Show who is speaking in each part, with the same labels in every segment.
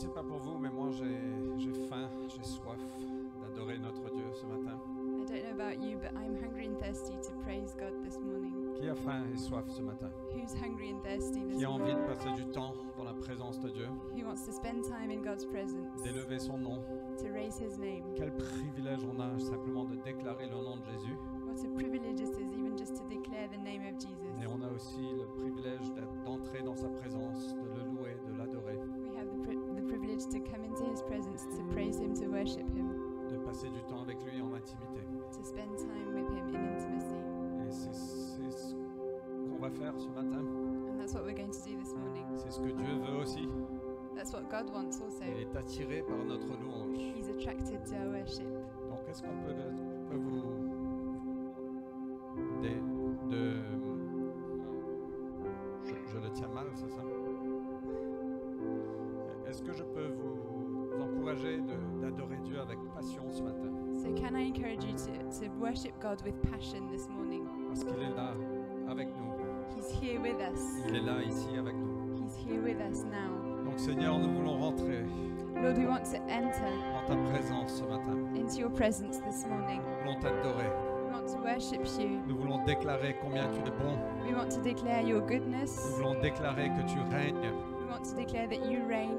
Speaker 1: sais pas pour vous, mais moi j'ai faim, j'ai soif d'adorer notre Dieu ce matin.
Speaker 2: I don't know about you, but I'm hungry and thirsty to praise God this morning.
Speaker 1: Qui a faim et soif ce matin?
Speaker 2: Who's hungry and thirsty this
Speaker 1: Qui a envie
Speaker 2: morning?
Speaker 1: de passer du temps dans la présence de Dieu,
Speaker 2: Who wants to spend time in God's presence,
Speaker 1: d'élever son nom?
Speaker 2: to raise His name?
Speaker 1: Quel privilège on a simplement de déclarer le nom de Jésus.
Speaker 2: What a privilege it is even just to declare the name of Jesus.
Speaker 1: Et on a aussi le privilège d'entrer dans sa présence, de le louer, de l'adorer,
Speaker 2: We have the privilege to come into His presence, to praise Him, to worship Him,
Speaker 1: de passer du temps avec lui en intimité.
Speaker 2: to spend time with Him in intimacy.
Speaker 1: Et c'est ce qu'on va faire ce matin.
Speaker 2: And that's what we're going to do this morning.
Speaker 1: C'est ce que Dieu veut aussi.
Speaker 2: That's what God wants also.
Speaker 1: Il est attiré par notre louange.
Speaker 2: He's attracted to our worship.
Speaker 1: Donc, est-ce qu'on peut vous... Je le tiens mal, c'est ça? Est-ce que je peux vous encourager d'adorer Dieu avec passion ce matin?
Speaker 2: So can I encourage you to worship God with passion this morning?
Speaker 1: Parce qu'il est là avec nous.
Speaker 2: He's here with us.
Speaker 1: Il est là ici avec nous.
Speaker 2: He's here with us now.
Speaker 1: Donc Seigneur, nous voulons rentrer
Speaker 2: Lord, we want to enter
Speaker 1: dans ta présence ce matin.
Speaker 2: into your presence this morning.
Speaker 1: Nous voulons t'adorer.
Speaker 2: We want to worship you.
Speaker 1: Nous voulons déclarer combien tu es bon.
Speaker 2: We want to declare your
Speaker 1: Nous
Speaker 2: goodness.
Speaker 1: voulons déclarer que tu règnes.
Speaker 2: We want to declare that you reign.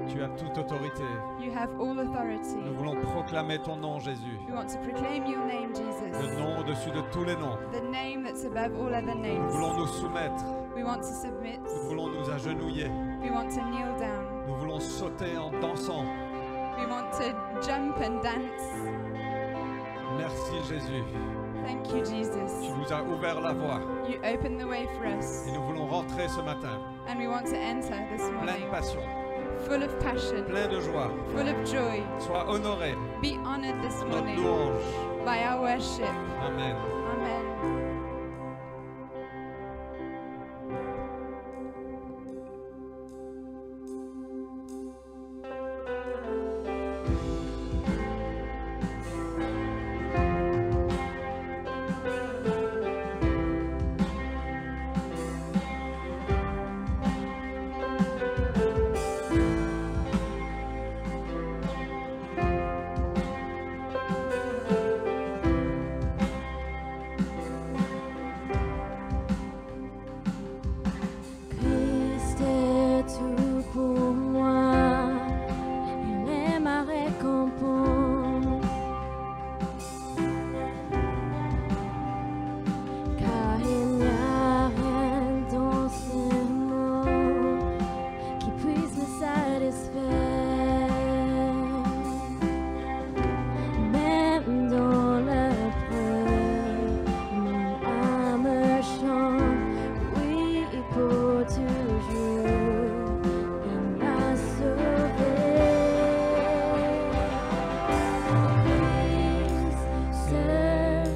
Speaker 1: Tu as toute autorité.
Speaker 2: You have all authority.
Speaker 1: Nous voulons proclamer ton nom, Jésus.
Speaker 2: We want to proclaim your name, Jesus.
Speaker 1: Le nom au-dessus de tous les noms.
Speaker 2: The name that's above all other
Speaker 1: Nous
Speaker 2: names.
Speaker 1: voulons nous soumettre.
Speaker 2: We want to submit.
Speaker 1: Nous voulons nous agenouiller.
Speaker 2: We want to kneel down.
Speaker 1: Nous voulons sauter en dansant.
Speaker 2: We want to jump and dance.
Speaker 1: Merci Jésus.
Speaker 2: Thank you,
Speaker 1: Tu
Speaker 2: Jesus.
Speaker 1: nous as ouvert la voie.
Speaker 2: You opened the way for us.
Speaker 1: Et nous voulons rentrer ce matin.
Speaker 2: And we want to enter this
Speaker 1: Plein
Speaker 2: morning
Speaker 1: de passion,
Speaker 2: full of passion,
Speaker 1: plein de joie.
Speaker 2: full of joy.
Speaker 1: Sois honoré
Speaker 2: Be honored this
Speaker 1: dans notre
Speaker 2: morning
Speaker 1: louange.
Speaker 2: by our worship.
Speaker 1: Amen.
Speaker 2: Amen.
Speaker 3: Christ est tout pour moi, il est ma récompense, car il n'y a rien dans ce monde qui puisse me satisfaire, même dans la preuve, mon âme chante. Oui, pour toujours, il m'a sauvé. Christ seul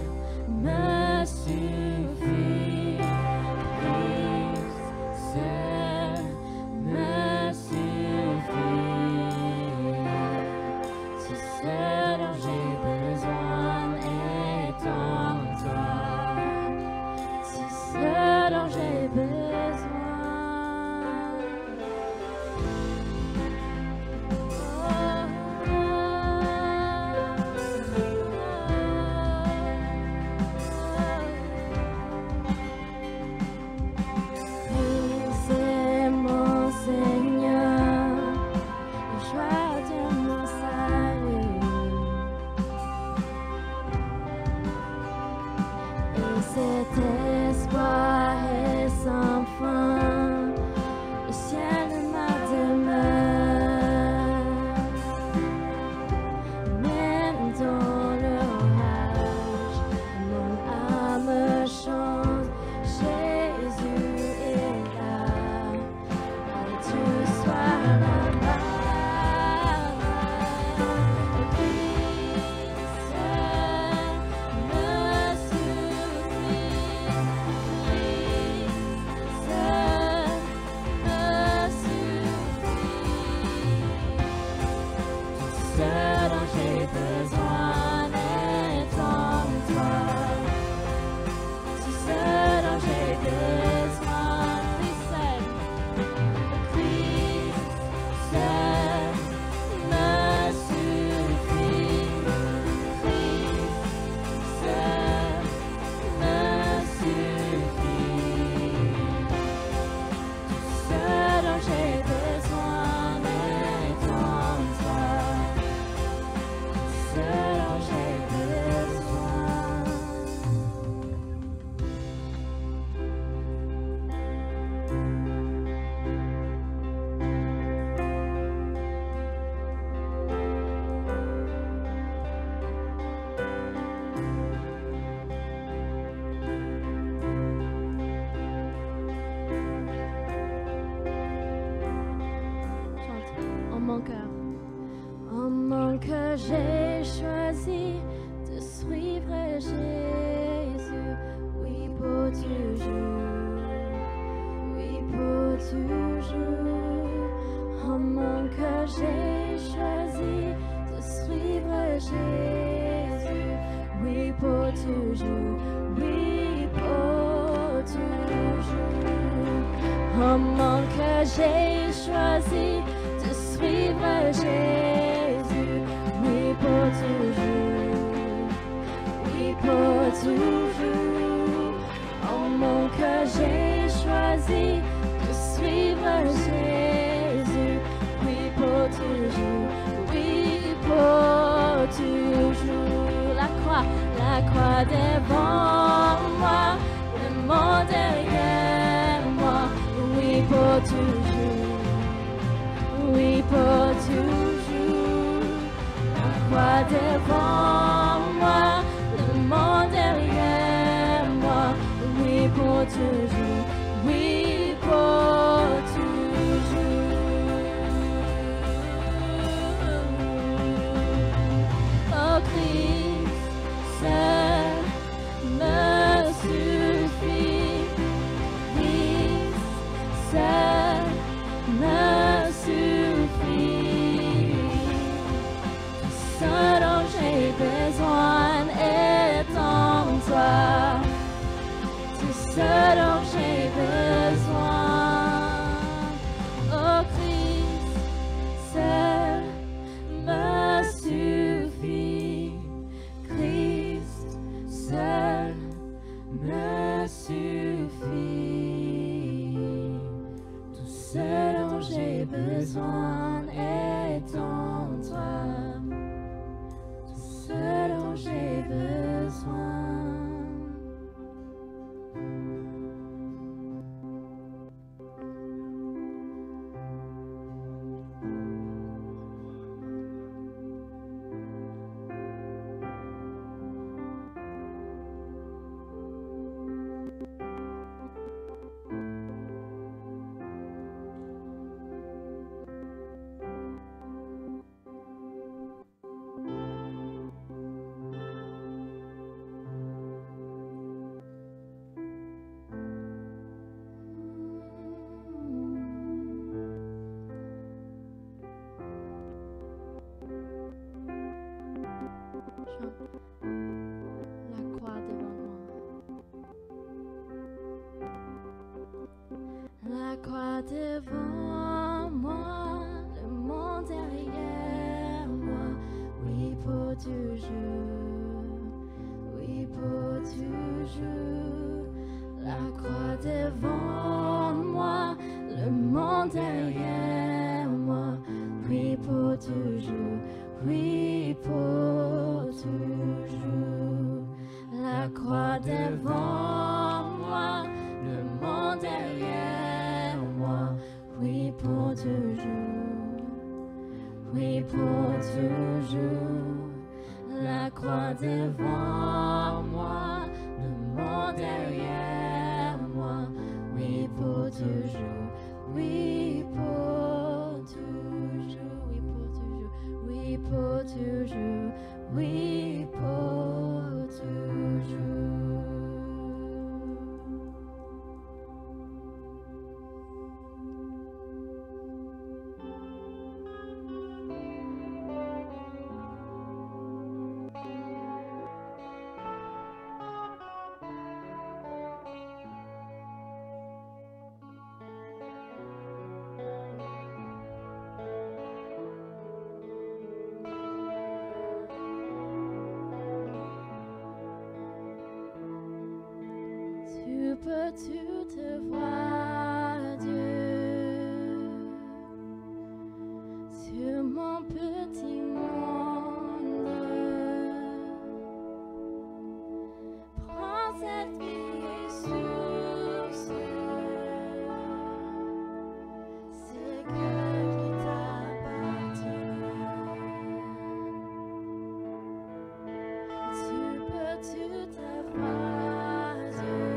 Speaker 3: me suffit. Christ seul me suffit. Si ce dont j'ai besoin est en toi, si ce dont j'ai besoin. C'est mon Seigneur, le choix de mon salut. Et cet espoir est sans fin, le ciel de ma demeure. Même dans l'orage, mon âme chante, Jésus est là, à Dieu soit la gloire. Christ seul me suffit. suivrai Jésus, oui pour toujours, oui pour toujours. Oh mon cœur, j'ai choisi de suivre Jésus, oui pour toujours, oui pour toujours. Oh mon cœur, j'ai choisi de suivre Jésus, oui pour toujours, oui pour toujours. Oh mon cœur, j'ai choisi de suivre Jésus, oui pour toujours, oui pour toujours. La croix devant moi, le monde derrière moi, oui pour toujours, oui pour toujours. La croix devant moi, le monde derrière moi, oui pour toujours, oui pour toujours. Oh Christ, seul me suffit, Christ, seul me suffit. Tout ce dont j'ai besoin est en toi, tout ce dont j'ai besoin. Oh Christ, seul me suffit, Christ, seul me suffit. Tout ce dont j'ai besoin est en toi, tout ce dont j'ai besoin. La croix devant moi, la croix devant moi, le monde derrière moi, oui pour toujours, oui pour toujours. La croix devant moi, le monde derrière moi, oui pour toujours, oui pour toujours. La croix devant moi, le monde derrière moi, oui pour toujours, oui pour toujours. La croix devant moi, le monde derrière moi, oui pour toujours, oui pour toujours, oui pour toujours, oui pour toujours, oui pour toujours. Peux-tu te voir, Dieu, sur mon petit monde? Prends cette vie et source, ce cœur qui t'appartient. Peux-tu te voir, Dieu?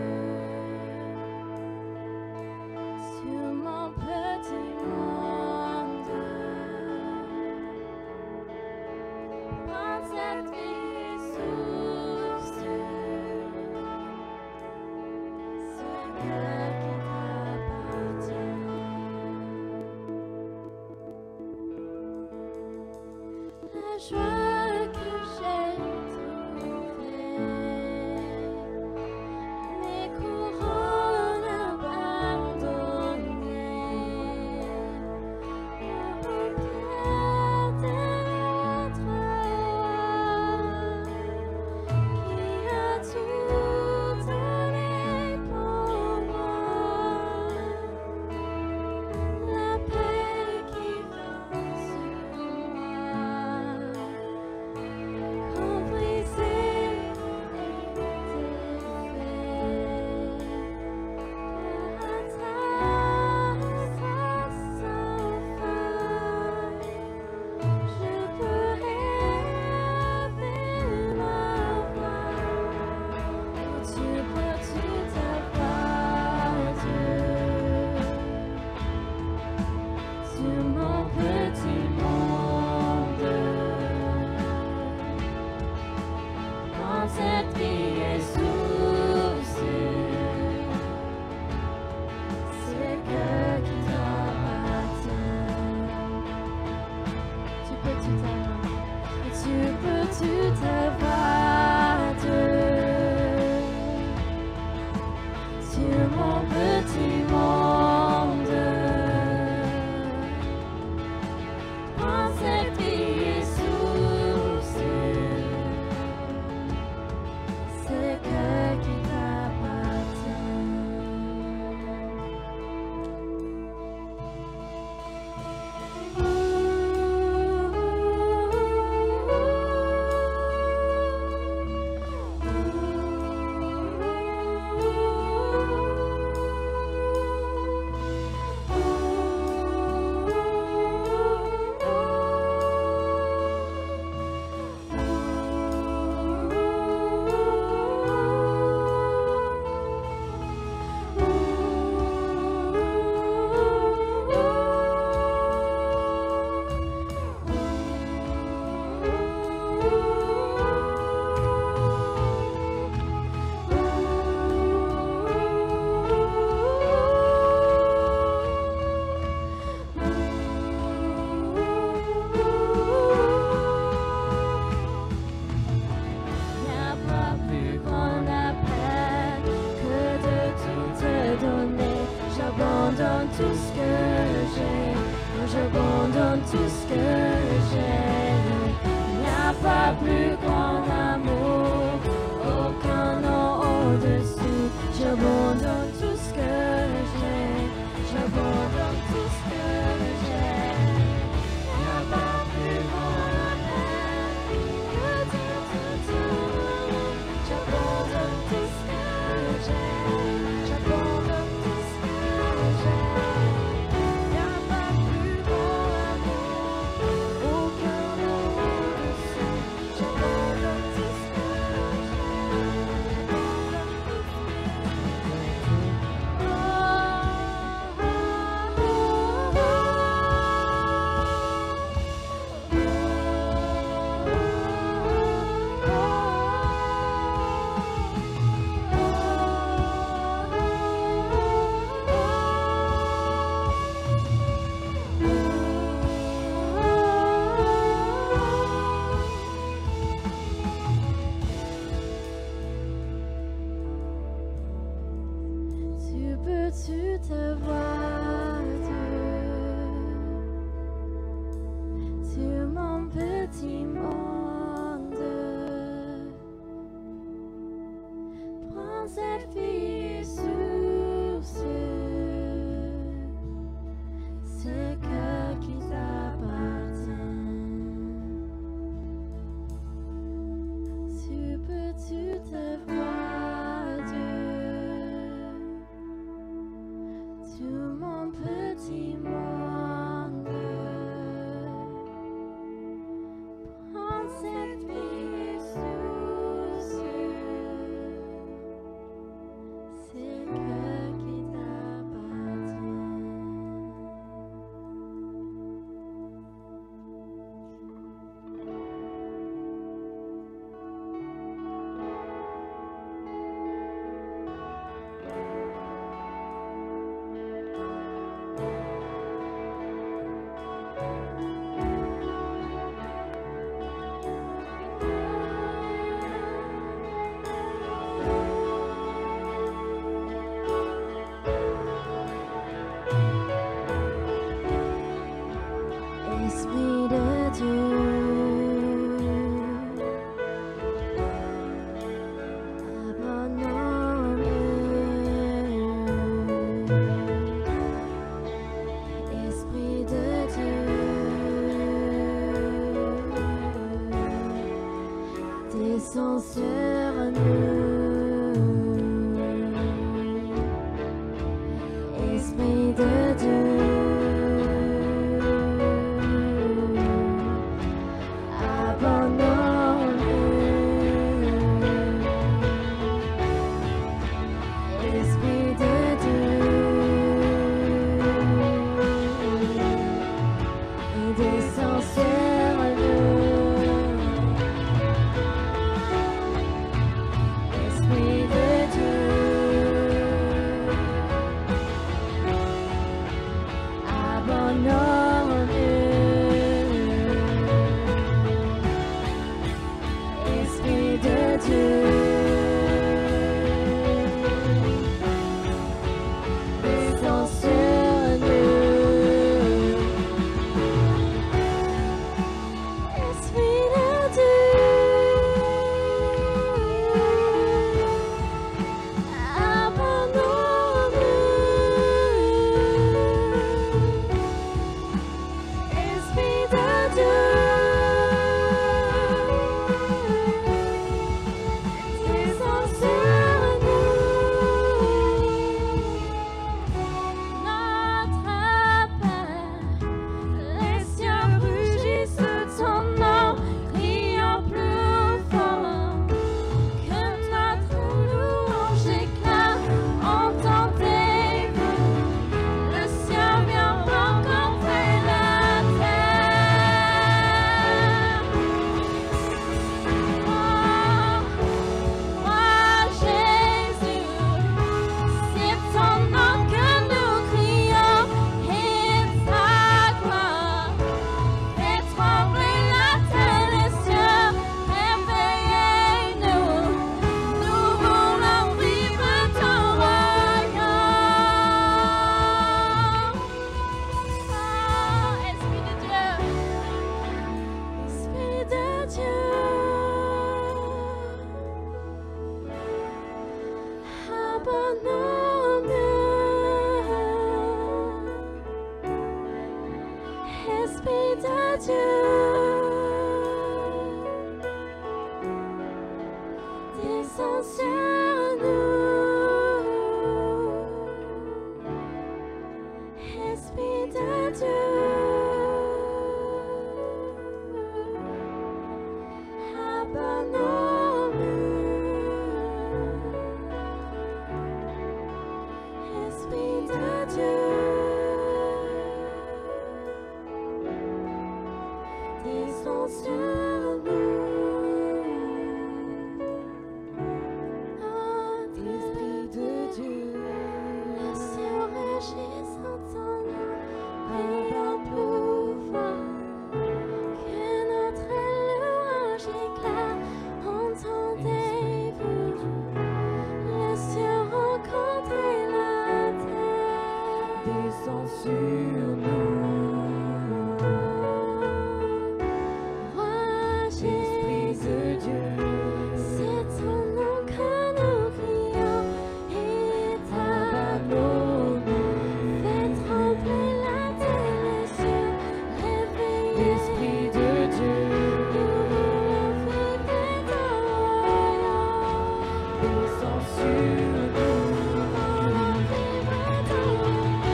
Speaker 3: tout ce que j'ai. Moi j'abandonne tout ce que j'ai. Il n'y a pas plus grand amour, aucun nom au-dessus. J'abandonne tout ce que j'ai. J'abandonne tout ce que j'ai. Il n'y a pas plus grand amour que tout. J'abandonne tout ce que j'ai. J'abandonne tout ce que j'ai. Il n'y a pas plus grand amour, aucun nom au-dessus. J'abandonne tout ce que tu peux-tu te voir, Dieu, sur mon petit monde? Prends cette fille source, ce cœur qui t'appartient. Tu peux-tu te voir, Dieu, sur mon petit monde? Prends cette fille source, c'est le cœur qui t'appartient. Esprit de Dieu, abandonne-le. Esprit de Dieu, descends sur nous. Esprit de Dieu, Esprit de Dieu, descends sur nous. Esprit de Dieu, abandonne-nous. Esprit de Dieu, descends sur nous. Esprit de Dieu, abandonne-nous. Esprit de Dieu, Esprit de Dieu, descends sur nous. Esprit de Dieu, abandonne-nous. Esprit de Dieu, descends sur nous. Esprit de Dieu, le ciel régisse en ton nom, brille en pouvoir, que notre louange éclaire. Entendez-vous, le ciel rencontre la terre, descends sur nous. Esprit de Dieu, c'est ton nom que nous crions, et abandonne-nous, fais trembler la terre, les cieux, réveillez. Esprit de Dieu, nous voulons vivre ton royaume, descends sur nous, nous voulons vivre ton royaume.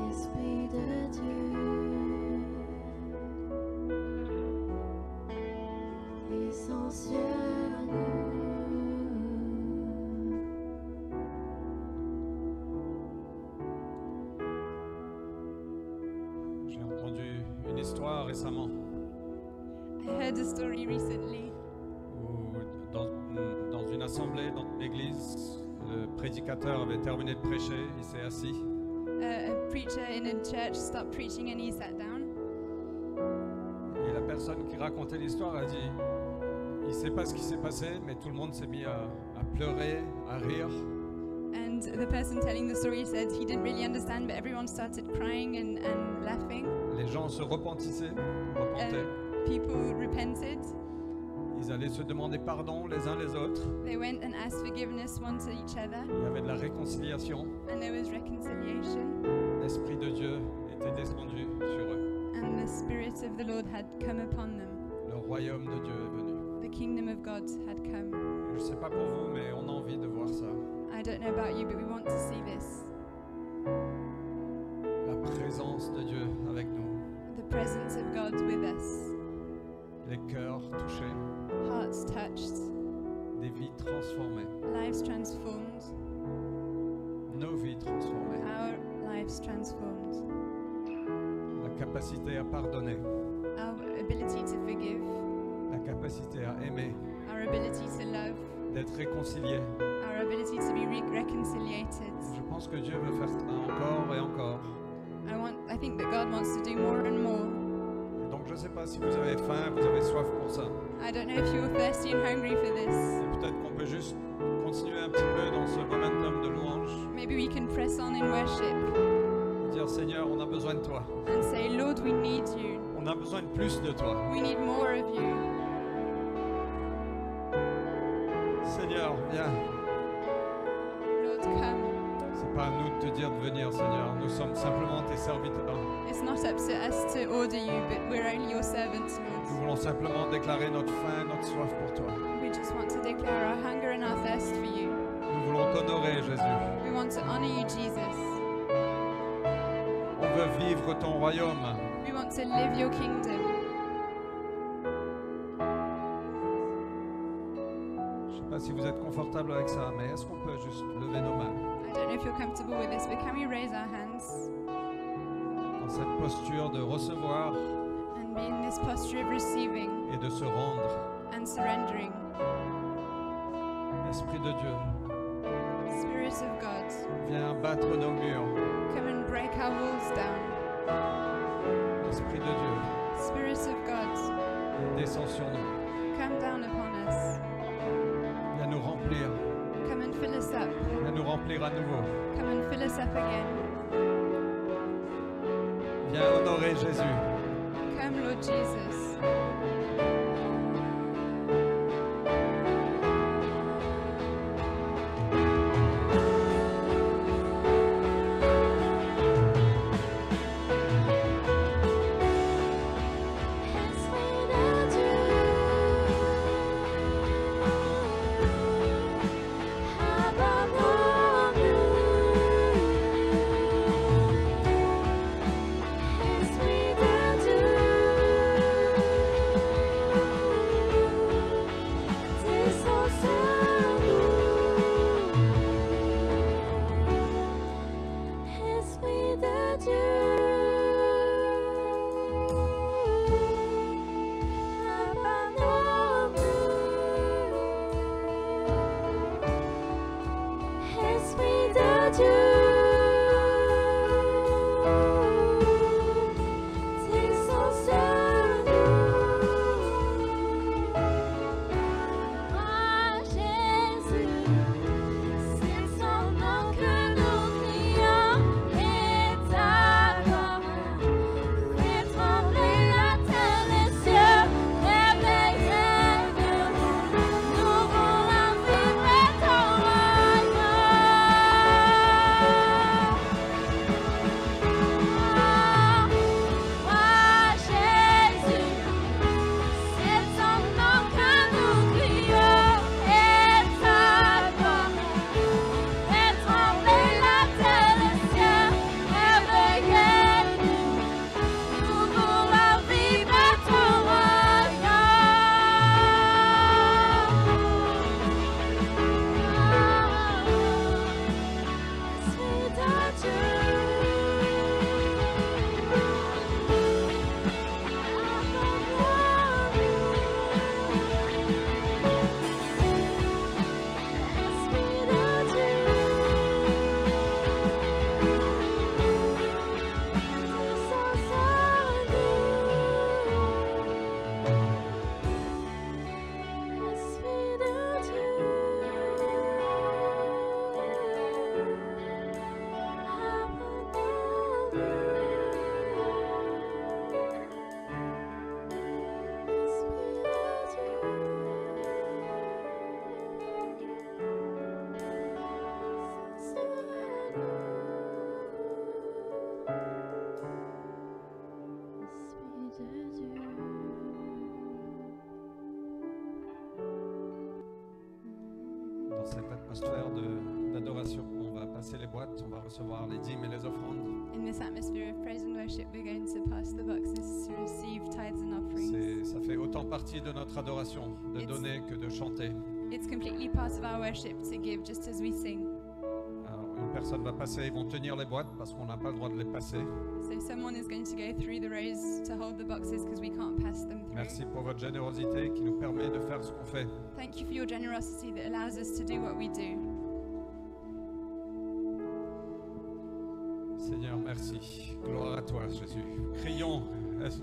Speaker 3: Esprit de Dieu,
Speaker 1: J'ai entendu une histoire récemment
Speaker 2: I heard a story recently
Speaker 1: où dans une assemblée, dans une église, le prédicateur avait terminé de prêcher, il s'est assis
Speaker 2: a preacher in a church stopped preaching and he sat down.
Speaker 1: et la personne qui racontait l'histoire a dit il ne sait pas ce qui s'est passé, mais tout le monde s'est mis à pleurer, à rire.
Speaker 2: And the person telling the story said he didn't really understand, but everyone started crying and laughing.
Speaker 1: Les gens se repentaient.
Speaker 2: People repented.
Speaker 1: Ils allaient se demander pardon les uns les autres.
Speaker 2: They went and asked forgiveness one to each other,
Speaker 1: Il y avait de la réconciliation.
Speaker 2: and there was reconciliation.
Speaker 1: L'Esprit de Dieu était descendu sur eux.
Speaker 2: And the Spirit of the Lord had come upon them.
Speaker 1: Le royaume de Dieu est venu.
Speaker 2: The kingdom of God had come.
Speaker 1: Je ne sais pas pour vous, mais on a envie de voir ça.
Speaker 2: I don't know about you, but we want to see this.
Speaker 1: La présence de Dieu avec nous.
Speaker 2: The presence of God with us.
Speaker 1: Les cœurs touchés.
Speaker 2: Hearts touched.
Speaker 1: Des vies transformées.
Speaker 2: Lives transformed.
Speaker 1: Nos vies transformées.
Speaker 2: Our lives transformed.
Speaker 1: La capacité à pardonner.
Speaker 2: Our ability to forgive.
Speaker 1: La capacité à aimer.
Speaker 2: Our ability to love.
Speaker 1: D'être réconcilié.
Speaker 2: Our ability to be reconciliated.
Speaker 1: Je pense que Dieu veut faire ça encore et encore.
Speaker 2: I think that God wants to do more and more.
Speaker 1: Et donc je ne sais pas si vous avez faim, vous avez soif pour ça.
Speaker 2: I don't know if you're thirsty and hungry for this.
Speaker 1: Et peut-être qu'on peut juste continuer un petit peu dans ce momentum de louange.
Speaker 2: Maybe we can press on in worship
Speaker 1: Dire Seigneur, on a besoin de toi.
Speaker 2: and say, Lord, we need you.
Speaker 1: On a besoin de plus de toi.
Speaker 2: We need more of you.
Speaker 1: Seigneur, viens.
Speaker 2: Lord, come.
Speaker 1: C'est pas à nous de te dire de venir, Seigneur. Nous sommes simplement tes serviteurs.
Speaker 2: It's not up to us to order you, but we're only your servants,
Speaker 1: Nous
Speaker 2: Lord.
Speaker 1: voulons simplement déclarer notre faim, notre soif pour toi.
Speaker 2: We just want to declare our hunger and our thirst for you.
Speaker 1: Nous voulons t'honorer, Jésus.
Speaker 2: We want to honor you, Jesus.
Speaker 1: On veut vivre ton royaume.
Speaker 2: We want to live your kingdom.
Speaker 1: Je ne sais pas si vous êtes confortable avec ça, mais est-ce qu'on peut juste lever nos mains
Speaker 2: I don't know if you're comfortable with this, but can we raise our hands
Speaker 1: dans cette posture de recevoir
Speaker 2: and be in this posture of receiving
Speaker 1: et de se rendre?
Speaker 2: and surrendering?
Speaker 1: Esprit de Dieu,
Speaker 2: Spirit of God,
Speaker 1: viens battre nos murs.
Speaker 2: come and break our walls down.
Speaker 1: Esprit de Dieu,
Speaker 2: Spirit of God,
Speaker 1: descends sur nous.
Speaker 2: come down upon us.
Speaker 1: Viens nous remplir.
Speaker 2: Come and fill us up.
Speaker 1: Viens nous remplir à nouveau.
Speaker 2: Come and fill us up again.
Speaker 1: Viens honorer Jésus.
Speaker 2: Come, Lord Jesus.
Speaker 1: Dans cette atmosphère d'adoration, on va passer les boîtes, on va recevoir les dîmes et les offrandes.
Speaker 2: In this atmosphere of praise and worship, we're going to pass the boxes to receive tithes and offerings.
Speaker 1: Ça fait autant partie de notre adoration de
Speaker 2: It's-
Speaker 1: donner que de chanter.
Speaker 2: It's completely part of our worship to give just as we sing.
Speaker 1: Alors, une personne va passer, ils vont tenir les boîtes parce qu'on n'a pas le droit de les passer.
Speaker 2: So someone is going to go through the rows to hold the boxes because we can't pass them through.
Speaker 1: Merci pour votre générosité qui nous permet de faire ce qu'on fait.
Speaker 2: Thank you for your generosity that allows us to do what we do.
Speaker 1: Seigneur, merci. Gloire à toi, Jésus. Crions,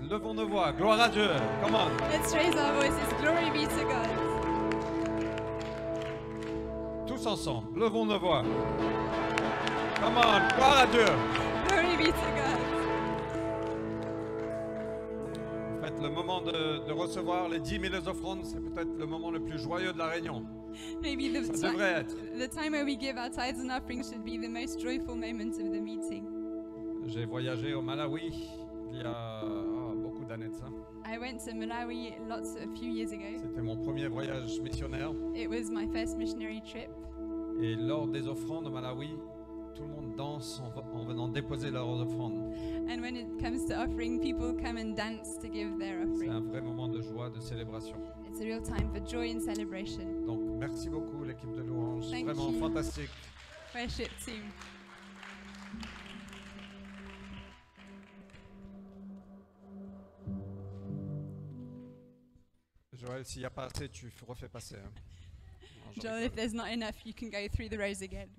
Speaker 1: levons nos voix. Gloire à Dieu. Come on.
Speaker 2: Let's raise our voices. Glory be to God.
Speaker 1: Tous ensemble, levons nos voix. Come on, gloire à Dieu.
Speaker 2: Glory be to God.
Speaker 1: Faites le moment de recevoir les 10 000 offrandes, c'est peut-être le moment le plus joyeux de la réunion.
Speaker 2: Maybe
Speaker 1: Ça devrait être.
Speaker 2: the time where we give our tithes and offerings should be the most joyful moment of the meeting.
Speaker 1: J'ai voyagé au Malawi il y a beaucoup d'années de ça.
Speaker 2: I went to Malawi a few years ago.
Speaker 1: C'était mon premier voyage missionnaire.
Speaker 2: It was my first missionary trip.
Speaker 1: Et lors des offrandes au Malawi, tout le monde danse en venant déposer leurs offrandes.
Speaker 2: And when it comes to offering, people come and dance to give their
Speaker 1: C'est un
Speaker 2: offering.
Speaker 1: vrai moment de joie, de célébration.
Speaker 2: It's a real time for joy and celebration.
Speaker 1: Donc merci beaucoup l'équipe de louange,
Speaker 2: Thank
Speaker 1: vraiment
Speaker 2: you.
Speaker 1: fantastique.
Speaker 2: Worship team.
Speaker 1: Joël, s'il n'y a pas assez, tu refais passer. Hein. Non, je
Speaker 2: Joel,
Speaker 1: rigole.
Speaker 2: if there's not enough, you can go through the rows again.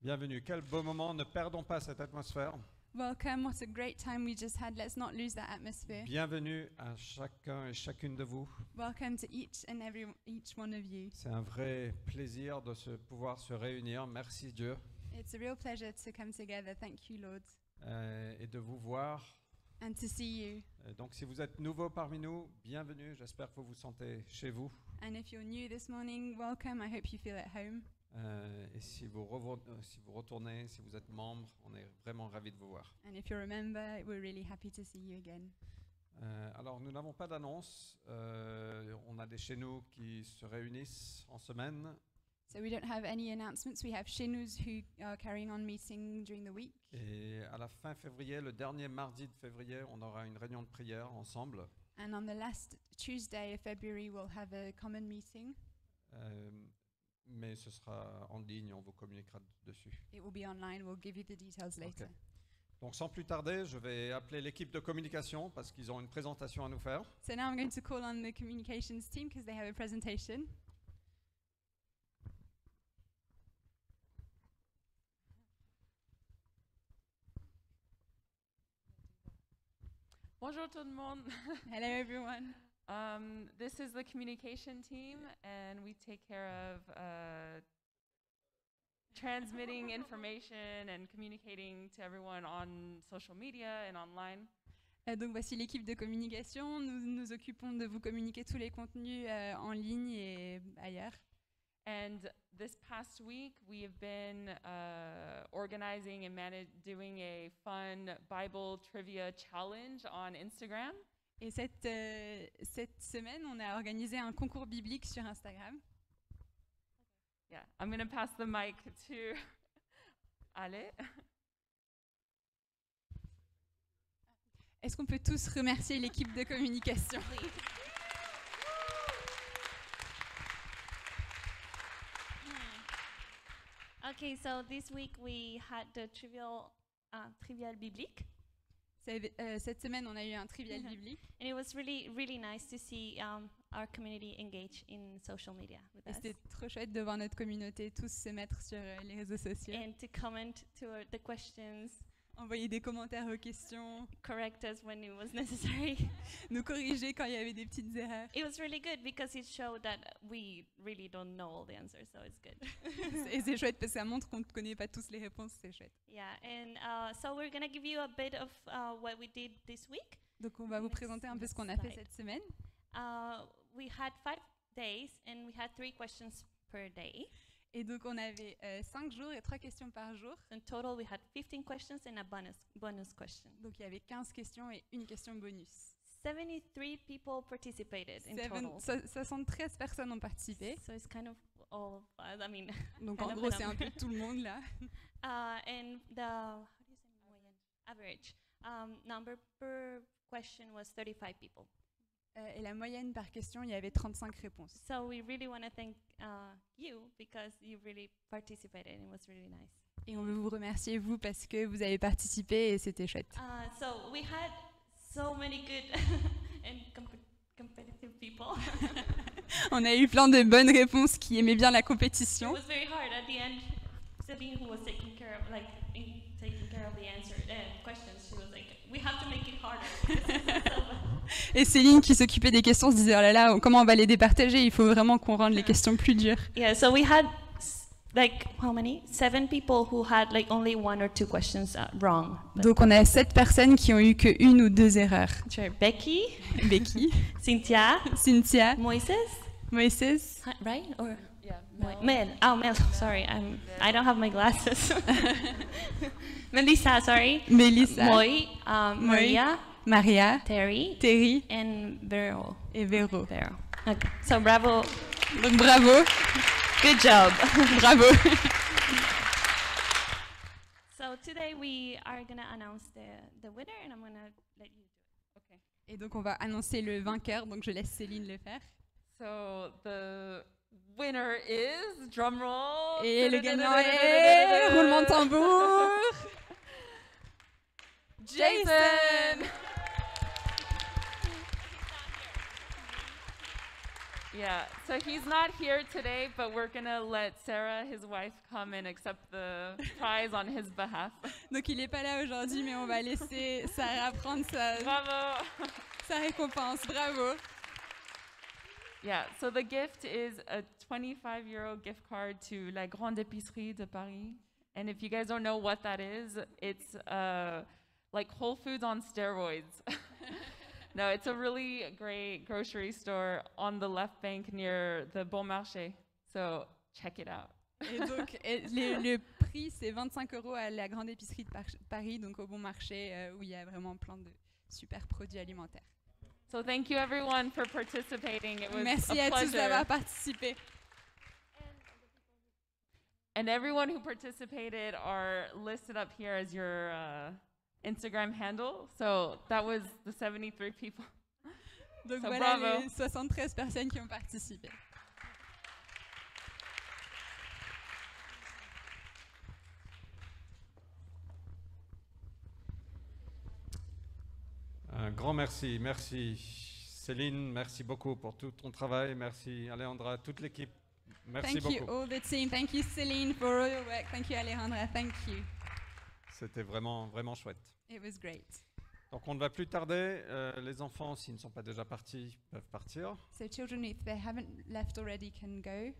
Speaker 1: Bienvenue, quel beau moment, ne perdons pas cette atmosphère.
Speaker 2: Welcome, what a great time we just had. Let's not lose that atmosphere.
Speaker 1: Bienvenue à chacun et chacune de vous.
Speaker 2: Welcome to each one of you.
Speaker 1: C'est un vrai plaisir de pouvoir se réunir. Merci Dieu.
Speaker 2: It's a real pleasure to come together. Thank you, Lord,
Speaker 1: Et de vous voir.
Speaker 2: and to see you.
Speaker 1: Donc si vous êtes nouveau parmi nous, bienvenue. J'espère que vous vous sentez chez vous.
Speaker 2: And if you're new this morning, welcome. I hope you feel at home.
Speaker 1: Et si vous retournez, si vous êtes membre, on est vraiment ravis de vous voir.
Speaker 2: And if you're a member, we're really happy to see you again.
Speaker 1: Alors nous n'avons pas d'annonce. On a des chez nous qui se réunissent en semaine.
Speaker 2: So we don't have any announcements. We have Shinus who are carrying on meeting during the week.
Speaker 1: Et à la fin février, le dernier mardi de février, on aura une réunion de prière ensemble.
Speaker 2: And on the last Tuesday of February, we'll have a common meeting.
Speaker 1: Mais ce sera en ligne, on vous communiquera dessus.
Speaker 2: It will be online. We'll give you the details later.
Speaker 1: Donc sans plus tarder, je vais appeler l'équipe de communication parce qu'ils ont une présentation à nous faire.
Speaker 2: So now I'm going to call on the communications team because they have a presentation.
Speaker 4: Bonjour tout le monde.
Speaker 2: Hello, everyone.
Speaker 4: This is the communication team, and we take care of transmitting information and communicating to everyone on social media and online.
Speaker 2: Donc voici l'équipe de communication. Nous nous occupons de vous communiquer tous les contenus en ligne et ailleurs.
Speaker 4: And this past week, we have been organizing and doing a fun Bible trivia challenge on Instagram.
Speaker 2: Et cette semaine, on a organisé un concours biblique sur Instagram.
Speaker 4: Yeah, I'm going to pass the mic to Ale.
Speaker 2: Est-ce qu'on peut tous remercier l'équipe de communication?
Speaker 3: Okay, so this week we had the trivial biblique,
Speaker 2: Cette semaine, on a eu un trivial biblique.
Speaker 3: and it was really nice to see our community engage in social media with
Speaker 2: Et
Speaker 3: us
Speaker 2: c'était trop chouette de voir notre communauté tous se mettre sur les réseaux sociaux,
Speaker 3: and to comment to the questions,
Speaker 2: envoyer des commentaires aux questions,
Speaker 3: correct us when it was necessary.
Speaker 2: nous corriger quand il y avait des petites erreurs.
Speaker 3: It was really good because it showed that we really don't know all the answers, so it's good.
Speaker 2: Et c'est chouette parce que ça montre qu'on ne connaît pas tous les réponses, c'est chouette.
Speaker 3: Yeah, and so we're gonna give you a bit of what we did this week.
Speaker 2: Donc on va vous
Speaker 3: Next-
Speaker 2: présenter un peu ce qu'on a
Speaker 3: next
Speaker 2: fait
Speaker 3: slide.
Speaker 2: cette semaine.
Speaker 3: We had 5 days and we had 3 questions per day.
Speaker 2: Et donc on avait 5 jours et 3 questions par jour.
Speaker 3: In total, we had 15 questions and a bonus question.
Speaker 2: Donc il y avait 15 questions et une question bonus.
Speaker 3: 73 people participated in total.
Speaker 2: 73 personnes ont participé.
Speaker 3: So it's kind of all of us. I mean,
Speaker 2: Donc
Speaker 3: kind
Speaker 2: en
Speaker 3: of
Speaker 2: gros
Speaker 3: the
Speaker 2: c'est un
Speaker 3: number.
Speaker 2: peu tout le monde là.
Speaker 3: And the how do you say moyenne? Average number per question was 35 people.
Speaker 2: Et la moyenne par question, il y avait 35 réponses.
Speaker 3: So we really want to thank you because you really participated and it was really nice.
Speaker 2: Et on veut vous remercier vous parce que vous avez participé et c'était chouette.
Speaker 3: So we had so many good and competitive people.
Speaker 2: On a eu plein de bonnes réponses qui aimaient bien la
Speaker 3: It
Speaker 2: compétition.
Speaker 3: was very hard at the end. Sabine, who was taking care of the answer questions, she was like, "We have to make it harder."
Speaker 2: Et Céline qui s'occupait des questions se disait oh là là, comment on va les départager? Il faut vraiment qu'on rende les questions plus dures.
Speaker 3: Yeah, so we had like how many? 7 people who had like only 1 or 2 questions wrong.
Speaker 2: Donc on a 7 personnes qui ont eu que 1 ou 2 erreurs.
Speaker 3: Sure. Becky,
Speaker 2: Becky,
Speaker 3: Cynthia,
Speaker 2: Cynthia,
Speaker 3: Moises,
Speaker 2: Moises,
Speaker 3: right? Or
Speaker 4: Yeah.
Speaker 3: Mel. Oh, Mel. Sorry, I don't have my glasses. Melissa, sorry.
Speaker 2: Melissa,
Speaker 3: Moi, Maria,
Speaker 2: Maria,
Speaker 3: Terry,
Speaker 2: Terry
Speaker 3: and Vero.
Speaker 2: et Véro.
Speaker 3: Vero. Okay. So bravo.
Speaker 2: Donc bravo,
Speaker 3: Good job.
Speaker 2: bravo.
Speaker 3: So today we are gonna announce the winner, and I'm gonna let you do it.
Speaker 4: Okay.
Speaker 2: Et donc on va annoncer le vainqueur, donc je laisse Céline le faire.
Speaker 4: So the winner is drum roll.
Speaker 2: Et le gagnant est roulement de tambour.
Speaker 4: Jason. Yeah, so he's not here today, but we're gonna let Sarah, his wife, come and accept the prize on his behalf.
Speaker 2: Donc il n'est pas là aujourd'hui, mais on va laisser Sarah prendre
Speaker 4: Bravo.
Speaker 2: sa récompense. Bravo.
Speaker 4: Yeah, so the gift is a 25 € gift card to La Grande Épicerie de Paris. And if you guys don't know what that is, it's like Whole Foods on steroids. No, it's a really great grocery store on the left bank near the Bon Marché. So check it out.
Speaker 2: Et donc le prix, c'est 25 € à la Grande Épicerie de Paris, donc au Bon Marché, où il y a vraiment plein de super produits alimentaires.
Speaker 4: So thank you everyone for participating. It was
Speaker 2: Merci
Speaker 4: a
Speaker 2: à tous
Speaker 4: pleasure.
Speaker 2: d'avoir participé.
Speaker 4: And everyone who participated are listed up here as your Instagram handle. So that was the 73 people.
Speaker 2: Donc
Speaker 4: So
Speaker 2: voilà
Speaker 4: bravo.
Speaker 2: les 73 personnes qui ont participé.
Speaker 1: Un grand merci. Merci Céline, merci beaucoup pour tout ton travail. Merci Alejandra, toute l'équipe. Merci
Speaker 2: Thank you
Speaker 1: beaucoup.
Speaker 2: all the team. Thank you Céline for all your work. Thank you Alejandra. Thank you.
Speaker 1: C'était vraiment, vraiment chouette.
Speaker 2: It was great.
Speaker 1: Donc on ne va plus tarder. Les enfants, s'ils ne sont pas déjà partis, peuvent partir.
Speaker 2: So children, if they haven't left already, can go.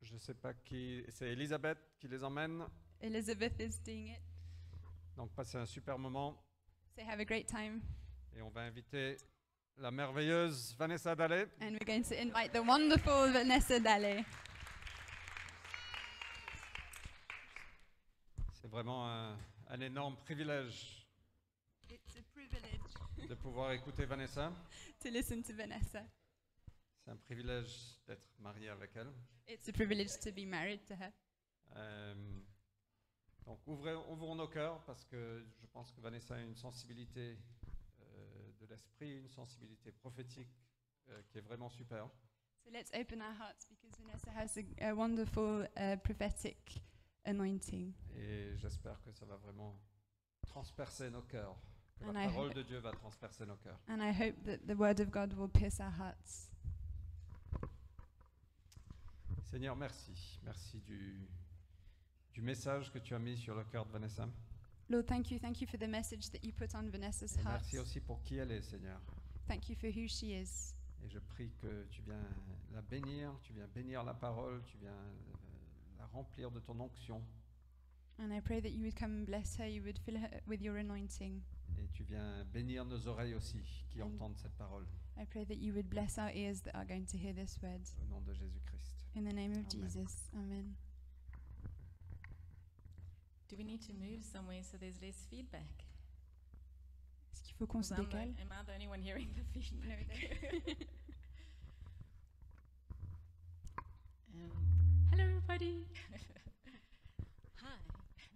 Speaker 1: Je ne sais pas qui. C'est Elisabeth qui les emmène.
Speaker 2: Elizabeth is doing it.
Speaker 1: Donc passez un super moment.
Speaker 2: So have a great time.
Speaker 1: Et on va inviter la merveilleuse Vanessa Dallet.
Speaker 2: And we're going to invite the wonderful Vanessa Dalle.
Speaker 1: C'est vraiment un énorme privilège
Speaker 2: It's a privilege
Speaker 1: de pouvoir écouter Vanessa.
Speaker 2: to listen to Vanessa.
Speaker 1: C'est un privilège d'être marié avec elle.
Speaker 2: It's a privilege to be married to her.
Speaker 1: Donc ouvrons nos cœurs parce que je pense que Vanessa a une sensibilité de l'esprit, une sensibilité prophétique qui est vraiment super.
Speaker 2: So let's open our hearts because Vanessa has a wonderful prophetic anointing.
Speaker 1: Et j'espère que ça va vraiment transpercer nos cœurs. Que
Speaker 2: And
Speaker 1: la
Speaker 2: I
Speaker 1: parole
Speaker 2: hope-
Speaker 1: de Dieu va transpercer nos cœurs.
Speaker 2: And I hope that the word of God will pierce our hearts.
Speaker 1: Seigneur, merci. Merci du message que tu as mis sur le cœur de Vanessa.
Speaker 2: Lord, thank you. Thank you for the message that you put on Vanessa's
Speaker 1: Et
Speaker 2: heart.
Speaker 1: merci aussi pour qui elle est, Seigneur.
Speaker 2: Thank you for who she is.
Speaker 1: Et je prie que tu viens la bénir, tu viens bénir la parole, tu viens la remplir de ton onction.
Speaker 2: And I pray that you would come and bless her, you would fill her with your anointing.
Speaker 1: Et tu viens bénir nos oreilles aussi qui
Speaker 2: Amen.
Speaker 1: entendent cette parole.
Speaker 2: I pray that you would bless our ears that are going to hear this word.
Speaker 1: Au nom de Jésus-Christ.
Speaker 2: In the name of
Speaker 1: Amen.
Speaker 2: Jesus. Amen.
Speaker 5: Do we need to move somewhere so there's less feedback?
Speaker 2: Est-ce qu'il faut qu'on se
Speaker 5: 'Cause
Speaker 2: décale?
Speaker 5: am I the only one hearing the feedback? Hello, everybody. Hi.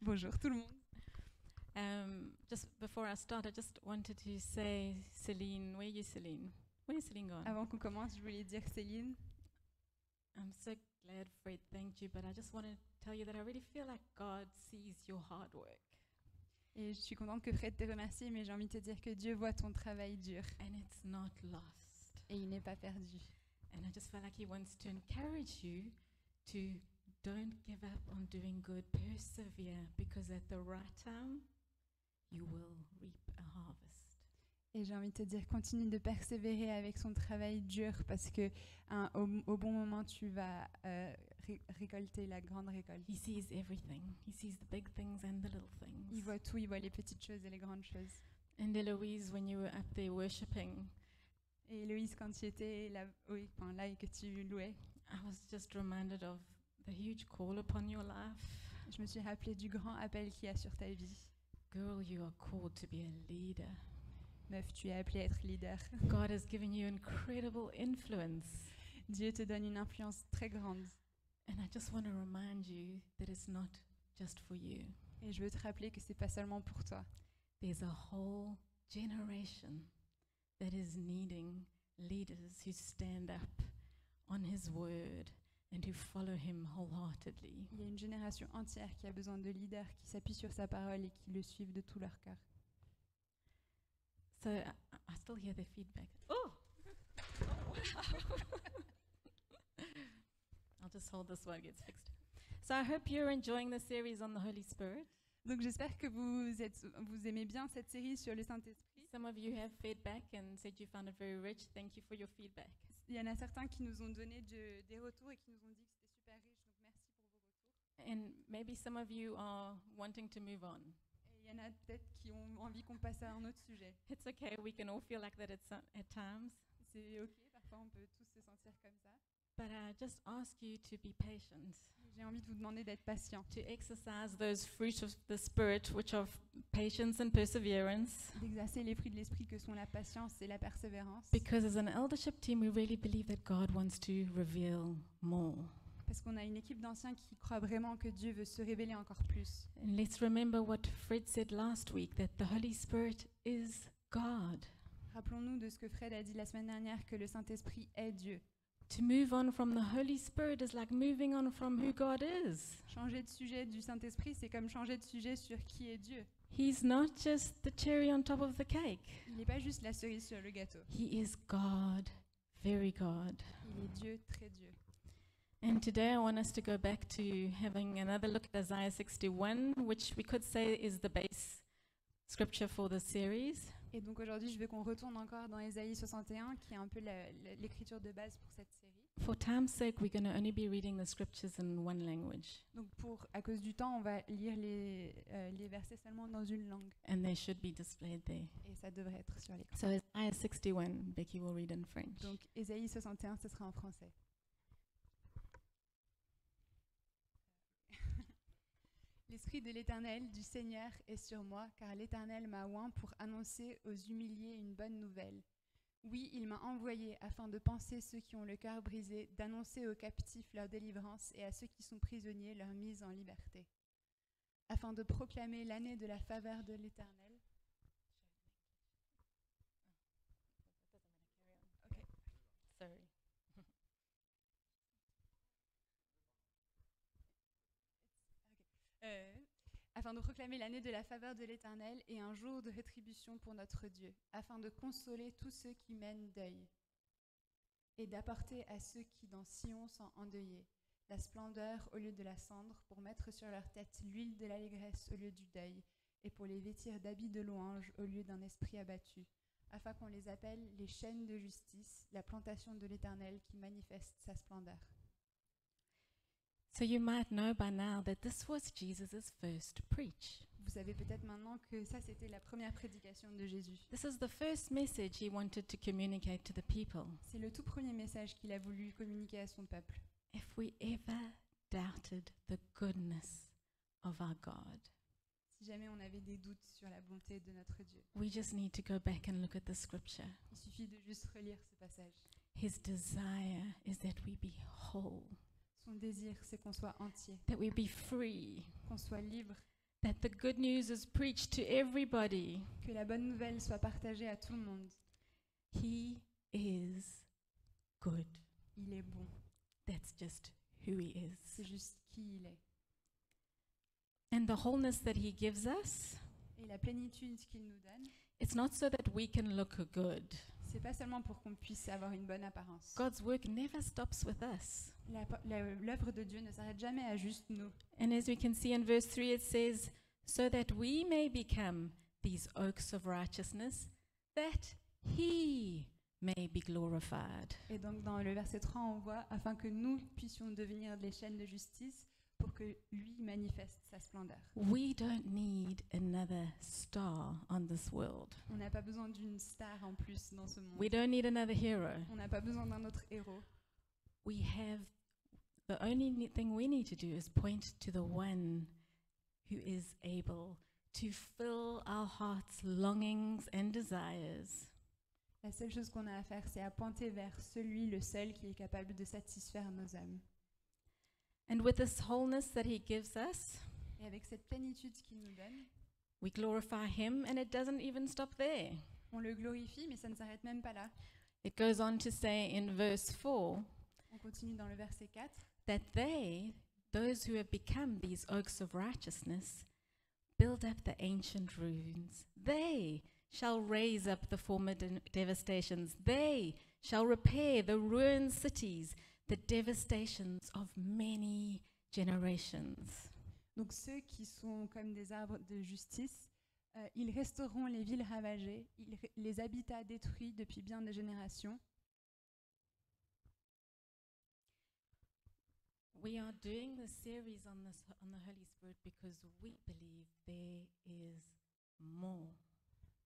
Speaker 2: Bonjour tout le monde.
Speaker 5: Just before I start, I just wanted to say, Celine, where are you, Celine? Where is Celine gone?
Speaker 2: Avant qu'on commence, je voulais dire Céline,
Speaker 5: I'm so glad Fred thanked you, but I just want to tell you that I really feel like God sees your hard work.
Speaker 2: et je suis contente que Fred te remercie, mais j'ai envie de te dire que Dieu voit ton travail dur
Speaker 5: And it's not lost.
Speaker 2: et il n'est pas perdu.
Speaker 5: And I just feel like he wants to encourage you to don't give up on doing good. Persevere, because at the right time, you will reap a harvest.
Speaker 2: Et j'ai envie de te dire, continue de persévérer avec son travail dur parce que au bon moment, tu vas récolter la grande récolte.
Speaker 5: He sees everything. He sees the big things and the little things.
Speaker 2: Il voit tout, il voit les petites choses et les grandes choses.
Speaker 5: And Eloise, when you were up there worshiping,
Speaker 2: Et Héloïse, quand tu étais là, oui, enfin, là et que tu louais,
Speaker 5: I was just reminded of the huge call upon your life.
Speaker 2: je me suis rappelée du grand appel qu'il y a sur ta vie.
Speaker 5: Girl, you are called to be a leader.
Speaker 2: Meuf, tu es appelée à être leader.
Speaker 5: God has given you incredible influence.
Speaker 2: Dieu te donne une influence très grande.
Speaker 5: And I just want to remind you that it's not just for you.
Speaker 2: Et je veux te rappeler que c'est pas seulement pour toi.
Speaker 5: There's a whole generation that is needing leaders who stand up on His word and who follow Him wholeheartedly.
Speaker 2: Il y a une génération entière qui a besoin de leaders qui s'appuient sur sa parole et qui le suivent de tout leur cœur.
Speaker 5: So I still hear their feedback. Oh! I'll just hold this while it gets fixed. So I hope you're enjoying the series on the Holy Spirit.
Speaker 2: Donc j'espère que vous aimez bien cette série sur le Saint-Esprit.
Speaker 5: Some of you have feedback and said you found it very rich. Thank you for your feedback.
Speaker 2: Il y en a certains qui nous ont donné des retours et qui nous ont dit que c'était super riche, donc merci pour vos retours.
Speaker 5: And maybe some of you are wanting to move on.
Speaker 2: Et il y en a peut-être qui ont envie qu'on passe à un autre sujet.
Speaker 5: It's okay, we can all feel like that at times.
Speaker 2: C'est ok, parfois on peut tous se sentir comme ça.
Speaker 5: But I just ask you to be patient,
Speaker 2: J'ai envie de vous demander d'être patient,
Speaker 5: to exercise those fruits of the Spirit, which are patience and perseverance.
Speaker 2: d'exercer les fruits de l'esprit que sont la patience et la persévérance.
Speaker 5: Because as an eldership team, we really believe that God wants to reveal more.
Speaker 2: Parce qu'on a une équipe d'anciens qui croient vraiment que Dieu veut se révéler encore plus.
Speaker 5: And let's remember what Fred said last week, that the Holy Spirit is God.
Speaker 2: Rappelons-nous de ce que Fred a dit la semaine dernière, que le Saint-Esprit est Dieu.
Speaker 5: To move on from the Holy Spirit is like moving on from who God is.
Speaker 2: Changer de sujet du Saint-Esprit, c'est comme changer de sujet sur qui est Dieu.
Speaker 5: He's not just the cherry on top of the cake.
Speaker 2: Il n'est pas juste la cerise sur le gâteau.
Speaker 5: He is God, very God.
Speaker 2: Il est Dieu, très Dieu.
Speaker 5: And today I want us to go back to having another look at Isaiah 61, which we could say is the base scripture for the series.
Speaker 2: Et donc aujourd'hui, je veux qu'on retourne encore dans Ésaïe 61, qui est un peu l'écriture de base pour cette série.
Speaker 5: For time's sake, we're going to only be reading the scriptures in one language,
Speaker 2: Donc à cause du temps, on va lire les versets seulement dans une langue.
Speaker 5: and they should be displayed there.
Speaker 2: Et ça devrait être sur l'écran.
Speaker 5: So Isaiah 61, Becky will read in French.
Speaker 2: Donc Ésaïe 61, ce sera en français. L'Esprit de l'Éternel, du Seigneur, est sur moi, car l'Éternel m'a oint pour annoncer aux humiliés une bonne nouvelle. Oui, il m'a envoyé afin de panser ceux qui ont le cœur brisé, d'annoncer aux captifs leur délivrance et à ceux qui sont prisonniers leur mise en liberté, afin de proclamer l'année de la faveur de l'Éternel.
Speaker 5: Sorry.
Speaker 2: Afin de proclamer l'année de la faveur de l'Éternel et un jour de rétribution pour notre Dieu, afin de consoler tous ceux qui mènent deuil, et d'apporter à ceux qui dans Sion sont endeuillés la splendeur au lieu de la cendre, pour mettre sur leur tête l'huile de l'allégresse au lieu du deuil, et pour les vêtir d'habits de louange au lieu d'un esprit abattu, afin qu'on les appelle les chaînes de justice, la plantation de l'Éternel qui manifeste sa splendeur.
Speaker 5: So you might know by now that this was Jesus' first preach.
Speaker 2: Vous savez peut-être maintenant que ça, c'était la première prédication de Jésus.
Speaker 5: This is the first message he wanted to communicate to the people.
Speaker 2: C'est le tout premier message qu'il a voulu communiquer à son peuple.
Speaker 5: If we ever doubted the goodness of our God,
Speaker 2: Si jamais on avait des doutes sur la bonté de notre Dieu,
Speaker 5: we just need to go back and look at the scripture.
Speaker 2: il suffit de juste relire ce passage.
Speaker 5: His desire is that we be whole,
Speaker 2: Son désir, c'est qu'on soit entier,
Speaker 5: that we be free,
Speaker 2: qu'on soit libre,
Speaker 5: that the good news is preached to everybody.
Speaker 2: que la bonne nouvelle soit partagée à tout le monde.
Speaker 5: He is good.
Speaker 2: Il est bon,
Speaker 5: That's just who he is.
Speaker 2: c'est juste qui il est.
Speaker 5: And the wholeness that he gives us,
Speaker 2: Et la plénitude qu'il nous donne,
Speaker 5: it's not so that we can look good.
Speaker 2: c'est pas seulement pour qu'on puisse avoir une bonne apparence.
Speaker 5: God's work never stops with us.
Speaker 2: L'œuvre de Dieu ne s'arrête jamais à juste nous.
Speaker 5: And as we can see in verse 3, it says, so that we may become these oaks of righteousness, that he may be glorified.
Speaker 2: Et donc dans le verset 3, on voit afin que nous puissions devenir les chaînes de justice pour que lui manifeste sa splendeur.
Speaker 5: We don't need another star on this world.
Speaker 2: On n'a pas besoin d'une star en plus dans ce monde.
Speaker 5: We don't need another hero.
Speaker 2: On n'a pas besoin d'un autre héros.
Speaker 5: We have, the only thing we need to do is point to the one who is able to fill our hearts' longings and desires.
Speaker 2: La seule chose qu'on a à faire, c'est à pointer vers celui, le seul qui est capable de satisfaire nos âmes.
Speaker 5: And with this wholeness that he gives us,
Speaker 2: Et avec cette plénitude qu'il nous donne,
Speaker 5: we glorify him, and it doesn't even stop there.
Speaker 2: on le glorifie, mais ça ne s'arrête même pas là.
Speaker 5: It goes on to say in verse 4
Speaker 2: On continue dans le verset 4.
Speaker 5: that they, those who have become these oaks of righteousness, build up the ancient ruins. They shall raise up the former devastations. They shall repair the ruined cities, the devastations of many generations.
Speaker 2: Donc ceux qui sont comme des arbres de justice, ils restaureront les villes ravagées, les habitats détruits depuis bien des générations.
Speaker 5: We are doing this series on the Holy Spirit because we believe there is more.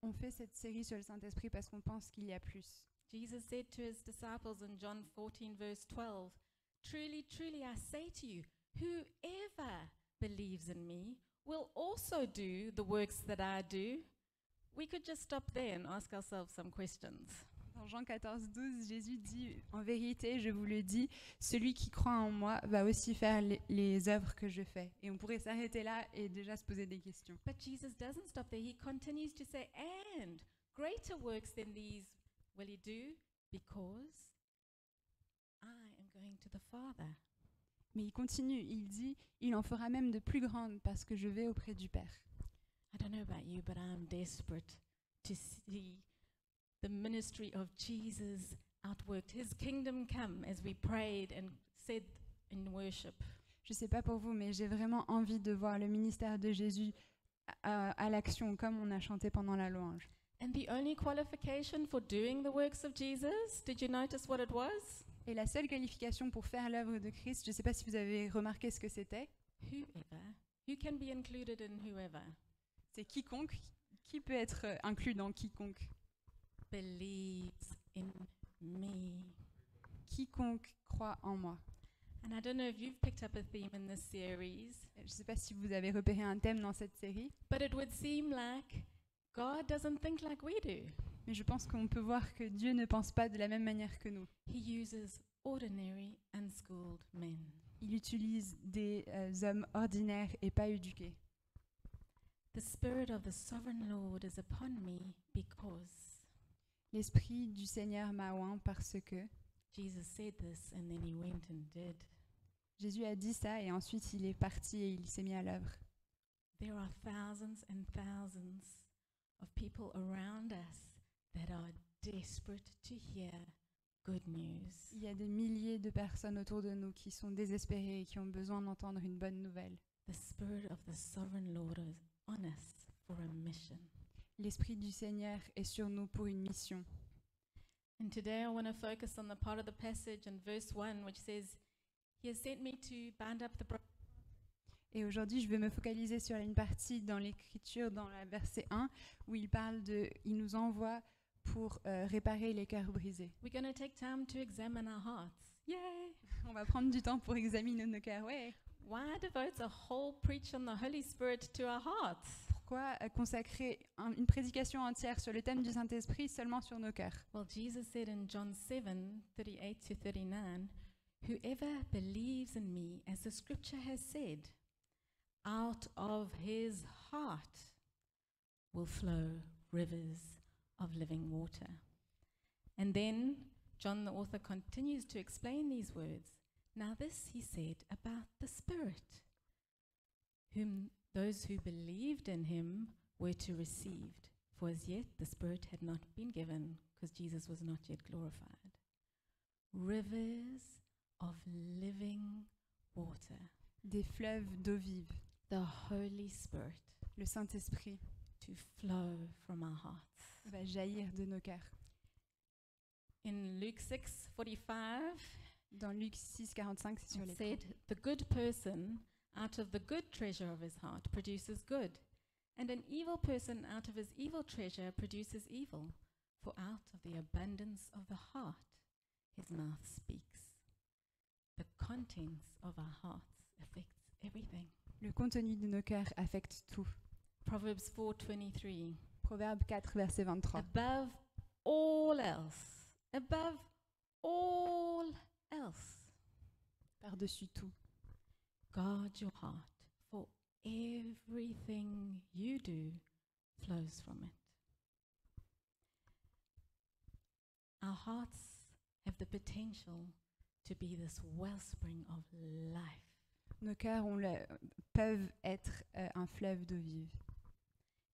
Speaker 2: On fait cette série sur le Saint-Esprit parce qu'on pense qu'il y a plus.
Speaker 5: Jesus said to his disciples in John 14 verse 12, "Truly, truly I say to you, whoever believes in me will also do the works that I do." We could just stop there and ask ourselves some questions.
Speaker 2: Dans Jean 14, 12, Jésus dit, en vérité, je vous le dis, celui qui croit en moi va aussi faire les œuvres que je fais. Et on pourrait s'arrêter là et déjà se poser des questions.
Speaker 5: But Jesus doesn't stop there. He continues to say, "And greater works than these will he do, because I am going to the Father."
Speaker 2: Mais il continue, il dit, il en fera même de plus grandes parce que je vais auprès du Père.
Speaker 5: I don't know about you, but I'm desperate to see the ministry of Jesus outworked, his kingdom come, as we prayed and said in worship.
Speaker 2: Je ne sais pas pour vous, mais j'ai vraiment envie de voir le ministère de Jésus à l'action, comme on a chanté pendant la louange.
Speaker 5: And the only qualification for doing the works of Jesus, did you notice what it was?
Speaker 2: Et la seule qualification pour faire l'œuvre de Christ, je ne sais pas si vous avez remarqué ce que c'était,
Speaker 5: Whoever. Who can be included in whoever?
Speaker 2: c'est quiconque. Qui peut être inclus dans quiconque?
Speaker 5: Believes in me.
Speaker 2: Quiconque croit en moi.
Speaker 5: And I don't know if you've picked up a theme in this series,
Speaker 2: Je ne sais pas si vous avez repéré un thème dans cette série,
Speaker 5: but it would seem like God doesn't think like we do.
Speaker 2: mais je pense qu'on peut voir que Dieu ne pense pas de la même manière que nous.
Speaker 5: He uses ordinary, unschooled men.
Speaker 2: Il utilise des hommes ordinaires et pas éduqués.
Speaker 5: The Spirit of the Sovereign Lord is upon me because
Speaker 2: L'Esprit du Seigneur m'a oint parce que
Speaker 5: Jesus said this and then he went and did.
Speaker 2: Jésus a dit ça et ensuite il est parti et il s'est mis à l'œuvre.
Speaker 5: There are thousands and thousands of people around us that are desperate to hear good news.
Speaker 2: Il y a des milliers de personnes autour de nous qui sont désespérées et qui ont besoin d'entendre une bonne nouvelle.
Speaker 5: The Spirit of the Sovereign Lord is on us for a mission.
Speaker 2: L'Esprit du Seigneur est sur nous pour une mission.
Speaker 5: And today I want to focus on the part of the passage in verse 1 which says, "He has sent me to bind up the broken."
Speaker 2: Et aujourd'hui, je vais me focaliser sur une partie dans l'Écriture, dans le verset 1, où il parle il nous envoie pour réparer les cœurs brisés.
Speaker 5: We're going to take time to examine our hearts. Yay!
Speaker 2: On va prendre du temps pour examiner nos cœurs. Ouais.
Speaker 5: Why devote a whole preach on the Holy Spirit to our hearts?
Speaker 2: Pourquoi consacrer une prédication entière sur le thème du Saint-Esprit seulement sur nos cœurs?
Speaker 5: Well, Jesus said in John 7, 38 to 39, "Whoever believes in me, as the scripture has said, out of his heart will flow rivers of living water." And then John the author continues to explain these words. "Now this he said about the Spirit, whom those who believed in him were to receive, for as yet the Spirit had not been given, because Jesus was not yet glorified. Rivers of living water,
Speaker 2: Des fleuves d'eau vive,
Speaker 5: the Holy Spirit,
Speaker 2: le Saint-Esprit,
Speaker 5: to flow from our hearts."
Speaker 2: va jaillir de nos cœurs.
Speaker 5: In Luke 6:45,
Speaker 2: Dans Luc 6, 45, c'est sur
Speaker 5: it
Speaker 2: les
Speaker 5: said, "The good person out of the good treasure of his heart produces good, and an evil person out of his evil treasure produces evil. For out of the abundance of the heart, his mouth speaks." The contents of our hearts affects everything.
Speaker 2: Le contenu de nos cœurs affecte tout.
Speaker 5: Proverbs 4:23.
Speaker 2: Proverbe 4, verset 23.
Speaker 5: Above all else,
Speaker 2: Par-dessus tout,
Speaker 5: guard your heart, for everything you do flows from it. Our hearts have the potential to be this wellspring of life.
Speaker 2: nos cœurs peuvent être un fleuve d'eau vive.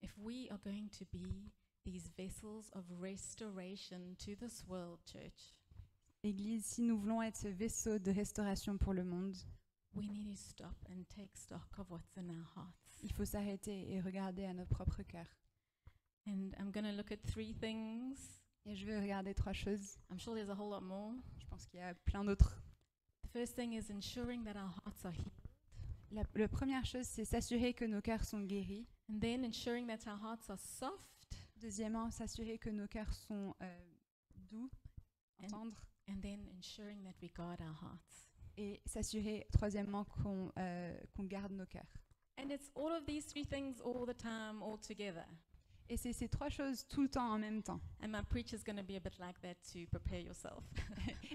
Speaker 5: If we are going to be these vessels of restoration to this world, church,
Speaker 2: Église, si nous voulons être ce vaisseau de restauration pour le monde,
Speaker 5: we need to stop and take stock of what's in our hearts.
Speaker 2: il faut s'arrêter et regarder à nos propres cœurs.
Speaker 5: And I'm going to look at 3 things.
Speaker 2: Et je vais regarder 3 choses.
Speaker 5: I'm sure there's a whole lot more.
Speaker 2: Je pense qu'il y a plein d'autres.
Speaker 5: The first thing is ensuring that our hearts are healed,
Speaker 2: La première chose, c'est s'assurer que nos cœurs sont guéris.
Speaker 5: and then ensuring that our hearts are soft,
Speaker 2: Deuxièmement, s'assurer que nos cœurs sont doux,
Speaker 5: And-
Speaker 2: tendres.
Speaker 5: and then ensuring that we guard our hearts.
Speaker 2: Et s'assurer, troisièmement, qu'on garde nos cœurs.
Speaker 5: And it's all of these 3 things all the time, all together.
Speaker 2: Et c'est ces 3 choses tout le temps en même temps.
Speaker 5: And my preach is going to be a bit like that to prepare yourself.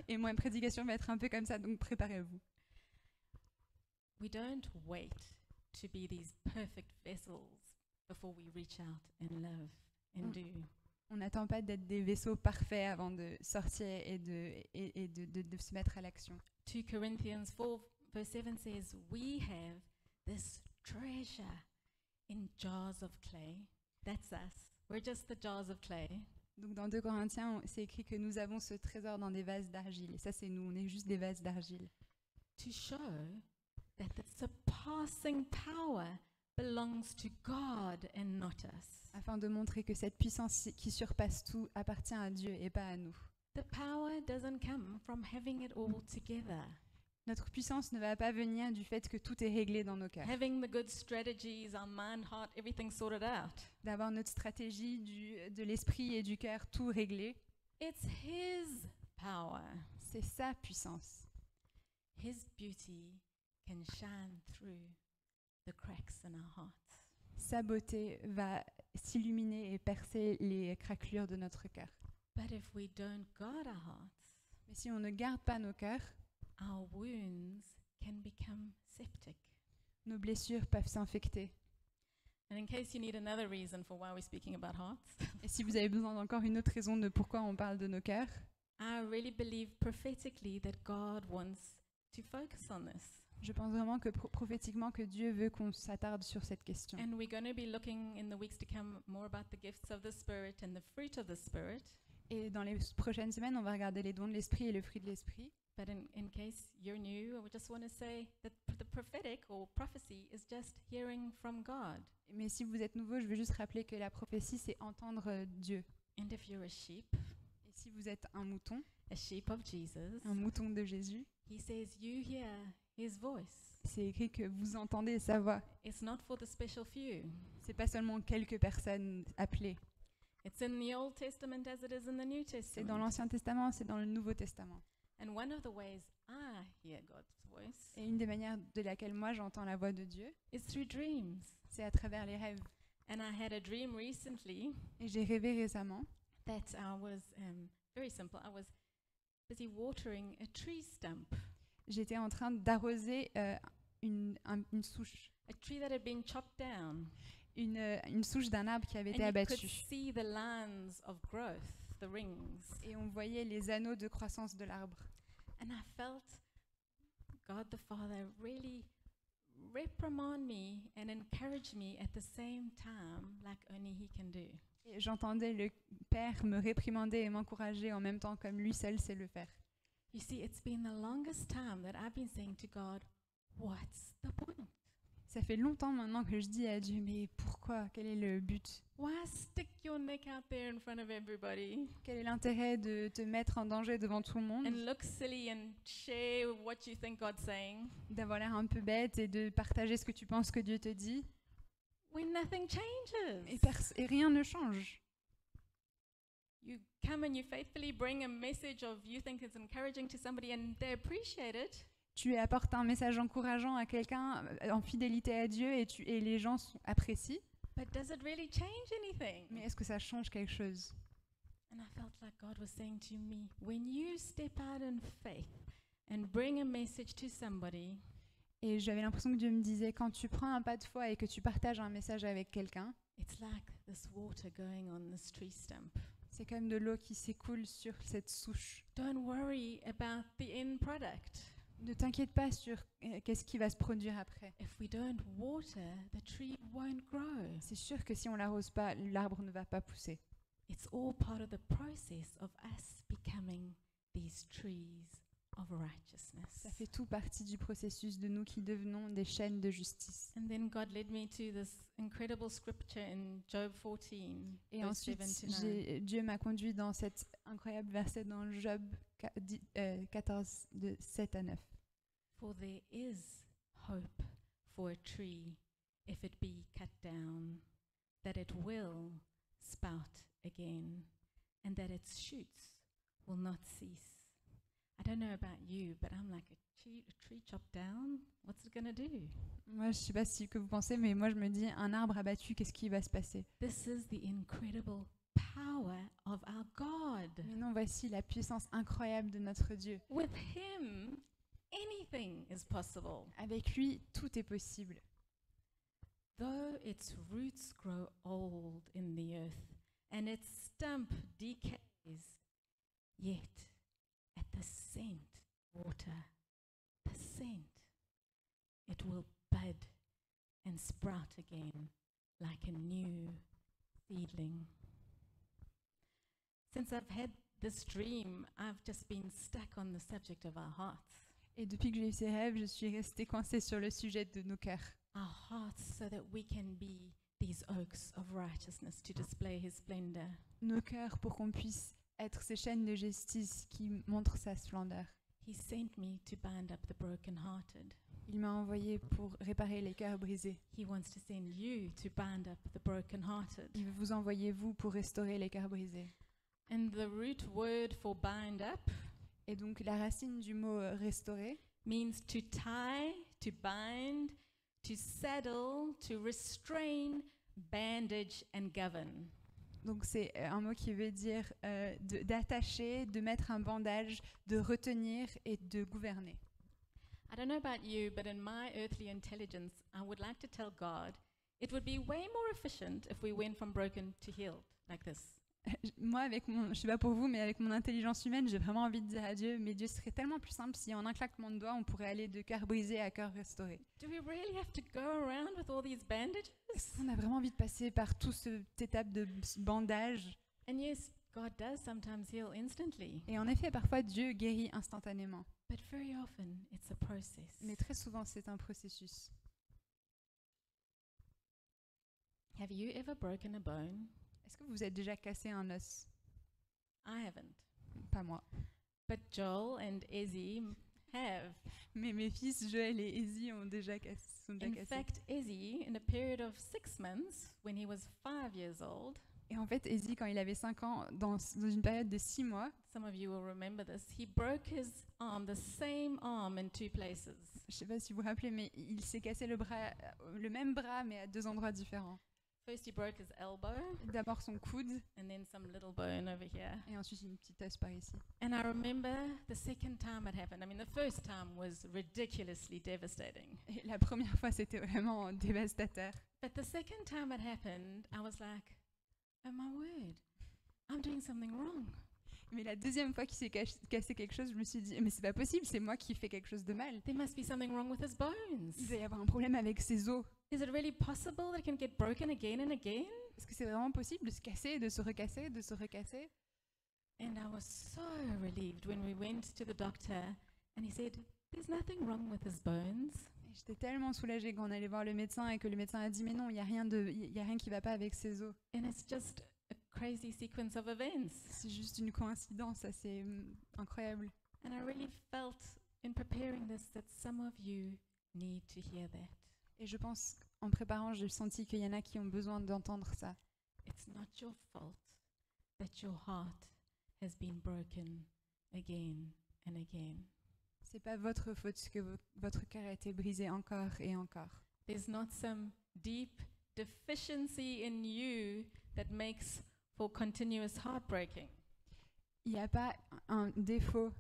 Speaker 2: Et ma prédication va être un peu comme ça, donc préparez-vous.
Speaker 5: We don't wait to be these perfect vessels before we reach out and love and
Speaker 2: Mm.
Speaker 5: do.
Speaker 2: On n'attend pas d'être des vaisseaux parfaits avant de sortir et de se mettre à l'action.
Speaker 5: 2 Corinthians 4 verse 7 says, "We have this treasure in jars of clay." That's us. We're just the jars of clay.
Speaker 2: Donc dans 2 Corinthiens, c'est écrit que nous avons ce trésor dans des vases d'argile. Et ça, c'est nous, on est juste des vases d'argile.
Speaker 5: To show that the surpassing power belongs to God and not us.
Speaker 2: Afin de montrer que cette puissance qui surpasse tout appartient à Dieu et pas à nous.
Speaker 5: The power doesn't come from having it all together,
Speaker 2: Notre puissance ne va pas venir du fait que tout est réglé dans nos cœurs.
Speaker 5: having the good strategies, our mind, heart, everything sorted out.
Speaker 2: D'avoir notre stratégie de l'esprit et du cœur tout réglé.
Speaker 5: It's His power.
Speaker 2: C'est sa puissance.
Speaker 5: His beauty can shine through the cracks in our hearts.
Speaker 2: Sa beauté va s'illuminer et percer les craquelures de notre cœur.
Speaker 5: But if we don't guard our hearts,
Speaker 2: Mais si on ne garde pas nos cœurs,
Speaker 5: our wounds can become septic.
Speaker 2: nos blessures peuvent s'infecter.
Speaker 5: And in case you need another reason for why we're speaking about hearts,
Speaker 2: Et si vous avez besoin d'encore une autre raison de pourquoi on parle de nos cœurs,
Speaker 5: I really believe prophetically that God wants to focus on this.
Speaker 2: je pense vraiment que prophétiquement que Dieu veut qu'on s'attarde sur cette question.
Speaker 5: And we're going to be looking in the weeks to come more about the gifts of the Spirit and the fruit of the Spirit.
Speaker 2: Et dans les prochaines semaines, on va regarder les dons de l'esprit et le fruit de l'esprit.
Speaker 5: But in case you're new, I would just want to say that the prophetic or prophecy is just hearing from God.
Speaker 2: Mais si vous êtes nouveau, je veux juste rappeler que la prophétie, c'est entendre Dieu.
Speaker 5: And if you're a sheep
Speaker 2: Et si vous êtes un mouton
Speaker 5: of Jesus,
Speaker 2: de Jésus,
Speaker 5: He says you hear His voice.
Speaker 2: c'est écrit que vous entendez sa voix.
Speaker 5: It's not for the special few.
Speaker 2: C'est pas seulement quelques personnes appelées.
Speaker 5: It's in the Old Testament as it is in the New
Speaker 2: C'est
Speaker 5: Testament.
Speaker 2: dans l'Ancien Testament, c'est dans le Nouveau Testament.
Speaker 5: And one of the ways I hear God's voice
Speaker 2: Et une des manières de laquelle moi j'entends la voix de Dieu,
Speaker 5: is through dreams.
Speaker 2: c'est à travers les rêves.
Speaker 5: And I had a dream recently
Speaker 2: Et j'ai rêvé récemment
Speaker 5: that I was very simple. I was busy watering a tree stump,
Speaker 2: j'étais en train d'arroser une souche,
Speaker 5: a tree that had been chopped down.
Speaker 2: une souche d'un arbre qui avait
Speaker 5: And
Speaker 2: été
Speaker 5: you could
Speaker 2: abattu.
Speaker 5: see the lines of growth, the rings.
Speaker 2: Et on voyait les anneaux de croissance de l'arbre.
Speaker 5: And I felt God the Father really reprimand me and encourage me at the same time, like only He can do.
Speaker 2: Et j'entendais le Père me réprimander et m'encourager en même temps comme lui seul sait le faire.
Speaker 5: You see, it's been the longest time that I've been saying to God, what's the point?
Speaker 2: Ça fait longtemps maintenant que je dis à Dieu, mais pourquoi? Quel est le but?
Speaker 5: Why stick your neck out there in front of everybody
Speaker 2: Quel est l'intérêt de te mettre en danger devant tout le monde,
Speaker 5: and look silly and share what you think God's saying
Speaker 2: d'avoir l'air un peu bête et de partager ce que tu penses que Dieu te dit,
Speaker 5: when nothing changes?
Speaker 2: et rien ne change?
Speaker 5: You come and you faithfully bring a message of you think it's encouraging to somebody and they appreciate it.
Speaker 2: Tu apportes un message encourageant à quelqu'un en fidélité à Dieu et les gens apprécient,
Speaker 5: But does it really change anything?
Speaker 2: mais est-ce que ça change quelque chose?
Speaker 5: And I felt like God was saying to me, when you step out in faith and bring a message to somebody,
Speaker 2: Et j'avais l'impression que Dieu me disait, quand tu prends un pas de foi et que tu partages un message avec quelqu'un,
Speaker 5: it's like this water going on this tree stump.
Speaker 2: c'est comme de l'eau qui s'écoule sur cette souche.
Speaker 5: Don't worry about the end product.
Speaker 2: Ne t'inquiète pas sur qu'est-ce qui va se produire après.
Speaker 5: If we don't water, the tree won't grow.
Speaker 2: C'est sûr que si on l'arrose pas, l'arbre ne va pas pousser.
Speaker 5: It's all part of the process of us becoming these trees of righteousness.
Speaker 2: Ça fait tout partie du processus de nous qui devenons des chaînes de justice.
Speaker 5: And then God led me to this incredible scripture in Job 14,
Speaker 2: Et
Speaker 5: verse
Speaker 2: ensuite,
Speaker 5: 7 to 9.
Speaker 2: Dieu m'a conduit dans cet incroyable verset dans Job 14, de 7 à 9.
Speaker 5: For there is hope for a tree if it be cut down, that it will spout again, and that its shoots will not cease. I don't know about you, but I'm like, a tree chopped down? What's it going to do?
Speaker 2: Moi, je ne sais pas ce que vous pensez, mais moi, je me dis, un arbre abattu, qu'est-ce qui va se passer?
Speaker 5: This is the incredible power of our God.
Speaker 2: Mais non, voici la puissance incroyable de notre Dieu.
Speaker 5: With Him, anything is possible.
Speaker 2: Avec lui, tout est possible.
Speaker 5: Though its roots grow old in the earth and its stump decays, yet at the scent water, the scent, it will bud and sprout again like a new seedling. Since I've had this dream, I've just been stuck on the subject of our hearts.
Speaker 2: Et depuis que j'ai eu ces rêves, je suis restée coincée sur le sujet de nos cœurs.
Speaker 5: Our hearts so that we can be these oaks of righteousness to display His splendor.
Speaker 2: Nos cœurs pour qu'on puisse être ces chaînes de justice qui montrent sa splendeur.
Speaker 5: He sent me to bind up the brokenhearted.
Speaker 2: Il m'a envoyé pour réparer les cœurs brisés.
Speaker 5: He wants to send you to bind up the brokenhearted.
Speaker 2: Il veut vous envoyer, vous, pour restaurer les cœurs brisés.
Speaker 5: And the root word for bind up
Speaker 2: Et donc, la racine du mot restaurer
Speaker 5: means to tie, to bind, to saddle, to restrain, bandage, and govern.
Speaker 2: Donc c'est un mot qui veut dire d'attacher, de mettre un bandage, de retenir et de gouverner.
Speaker 5: I don't know about you, but in my earthly intelligence, I would like to tell God it would be way more efficient if we went from broken to healed, like this.
Speaker 2: Moi, je sais pas pour vous, mais avec mon intelligence humaine, j'ai vraiment envie de dire à Dieu, mais Dieu serait tellement plus simple si en un claquement de doigts, on pourrait aller de cœur brisé à cœur restauré.
Speaker 5: Do we really have to go around with all these bandages?
Speaker 2: On a vraiment envie de passer par toute cette étape de bandage.
Speaker 5: And yes, God does sometimes heal instantly,
Speaker 2: Et en effet, parfois, Dieu guérit instantanément.
Speaker 5: but very often it's a process.
Speaker 2: Mais très souvent, c'est un processus.
Speaker 5: Have you ever broken a bone?
Speaker 2: Est-ce que vous vous êtes déjà cassé un os?
Speaker 5: I haven't.
Speaker 2: Pas moi.
Speaker 5: But Joel and Ezzy have.
Speaker 2: Mais mes fils, Joël et Izzy, sont déjà
Speaker 5: In
Speaker 2: cassés.
Speaker 5: fact, Ezzy, in a period of 6 months, when he was 5 years old,
Speaker 2: Et en fait, Izzy, quand il avait 5 ans, dans une période de 6 mois,
Speaker 5: some of you will remember this, he broke his arm, the same arm, in 2 places.
Speaker 2: je sais pas si vous vous rappelez, mais il s'est cassé le même bras, mais à 2 endroits différents.
Speaker 5: First, he broke his elbow,
Speaker 2: D'abord son coude,
Speaker 5: and then some little bone over here.
Speaker 2: et ensuite une petite os par ici.
Speaker 5: And I remember the second time it happened. I mean, the first time was ridiculously devastating.
Speaker 2: Et la première fois, c'était vraiment dévastateur.
Speaker 5: But the second time it happened, I was like, oh my word, I'm doing something wrong.
Speaker 2: Mais la deuxième fois qu'il s'est cassé quelque chose, je me suis dit, mais c'est pas possible, c'est moi qui fais quelque chose de mal.
Speaker 5: There must be something wrong with his bones.
Speaker 2: Il doit y avoir un problème avec ses os.
Speaker 5: Is it really possible that it can get broken again and again?
Speaker 2: Est-ce que c'est vraiment possible de se casser, de se recasser, de se recasser?
Speaker 5: And I was so relieved when we went to the doctor and he said, there's nothing wrong with his bones.
Speaker 2: Et j'étais tellement soulagée quand on allait voir le médecin et que le médecin a dit mais non, il y a rien qui va pas avec ses os.
Speaker 5: And it's just a crazy sequence of events.
Speaker 2: C'est juste une coïncidence, ça c'est incroyable.
Speaker 5: And I really felt in preparing this that some of you need to hear that.
Speaker 2: Et je pense qu'en préparant, j'ai senti qu'il y en a qui ont besoin d'entendre ça.
Speaker 5: It's not your fault that your heart has been broken again and again.
Speaker 2: C'est pas votre faute que votre cœur a été brisé encore et encore.
Speaker 5: There's not some deep deficiency in you that makes for continuous heartbreaking.
Speaker 2: Il n'y a pas un défaut.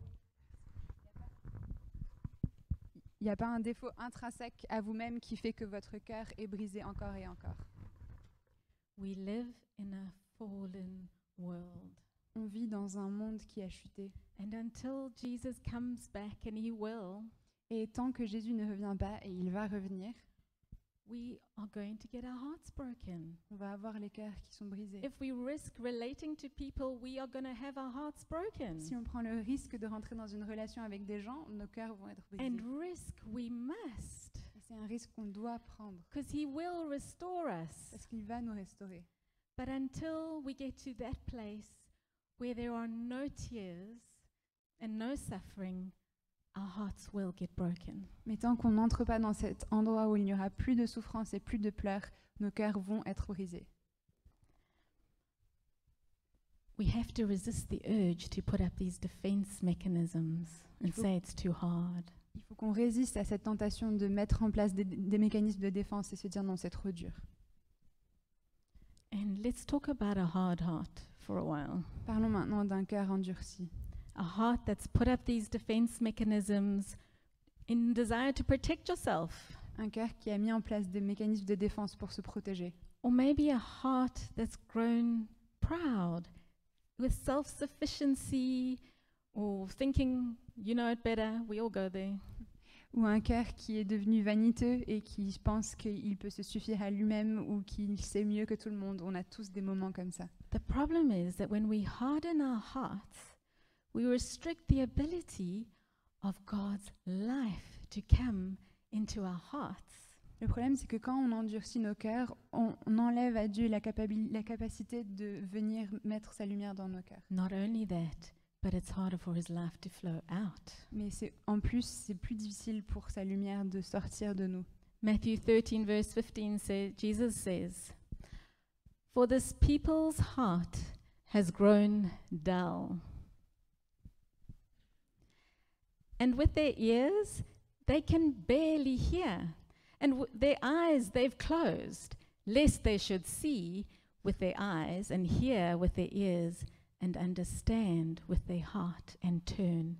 Speaker 2: Il n'y a pas un défaut intrinsèque à vous-même qui fait que votre cœur est brisé encore et encore.
Speaker 5: We live in a fallen world.
Speaker 2: On vit dans un monde qui a chuté.
Speaker 5: And until Jesus comes back, and he will,
Speaker 2: Et tant que Jésus ne revient pas, et il va revenir,
Speaker 5: we are going to get our hearts broken.
Speaker 2: on va avoir les cœurs qui sont brisés.
Speaker 5: If we risk relating to people, we are going to have our hearts broken.
Speaker 2: Si on prend le risque de rentrer dans une relation avec des gens, nos cœurs vont être brisés.
Speaker 5: And risk we must,
Speaker 2: Et c'est un risque qu'on doit prendre,
Speaker 5: because he will restore us.
Speaker 2: parce qu'il va nous restaurer.
Speaker 5: But until we get to that place where there are no tears and no suffering, our hearts will get broken.
Speaker 2: Mais tant qu'on n'entre pas dans cet endroit où il n'y aura plus de souffrance et plus de pleurs, nos cœurs vont être brisés.
Speaker 5: We have to resist the urge to put up these defense mechanisms and say it's too hard.
Speaker 2: Il faut qu'on résiste à cette tentation de mettre en place des mécanismes de défense et se dire non, c'est trop dur.
Speaker 5: And let's talk about a hard heart for a while.
Speaker 2: Parlons maintenant d'un cœur endurci.
Speaker 5: A heart that's put up these defense mechanisms in desire to protect yourself.
Speaker 2: Un cœur qui a mis en place des mécanismes de défense pour se protéger.
Speaker 5: Or maybe a heart that's grown proud with self-sufficiency or thinking you know it better. We all go there.
Speaker 2: Ou un cœur qui est devenu vaniteux et qui pense qu'il peut se suffire à lui-même ou qu'il sait mieux que tout le monde. On a tous des moments comme ça.
Speaker 5: The problem is that when we harden our hearts, we restrict the ability of God's life to come into our hearts.
Speaker 2: Le problème, c'est que quand on endurcit nos cœurs, on enlève à Dieu la capacité de venir mettre sa lumière dans nos cœurs.
Speaker 5: Not only that, but it's harder for his life to flow out.
Speaker 2: Mais en plus, c'est plus difficile pour sa lumière de sortir de nous.
Speaker 5: Matthew 13 verse 15 says, Jesus says, "For this people's heart has grown dull. And with their ears, they can barely hear. And their eyes they've closed, lest they should see with their eyes and hear with their ears and understand with their heart and turn,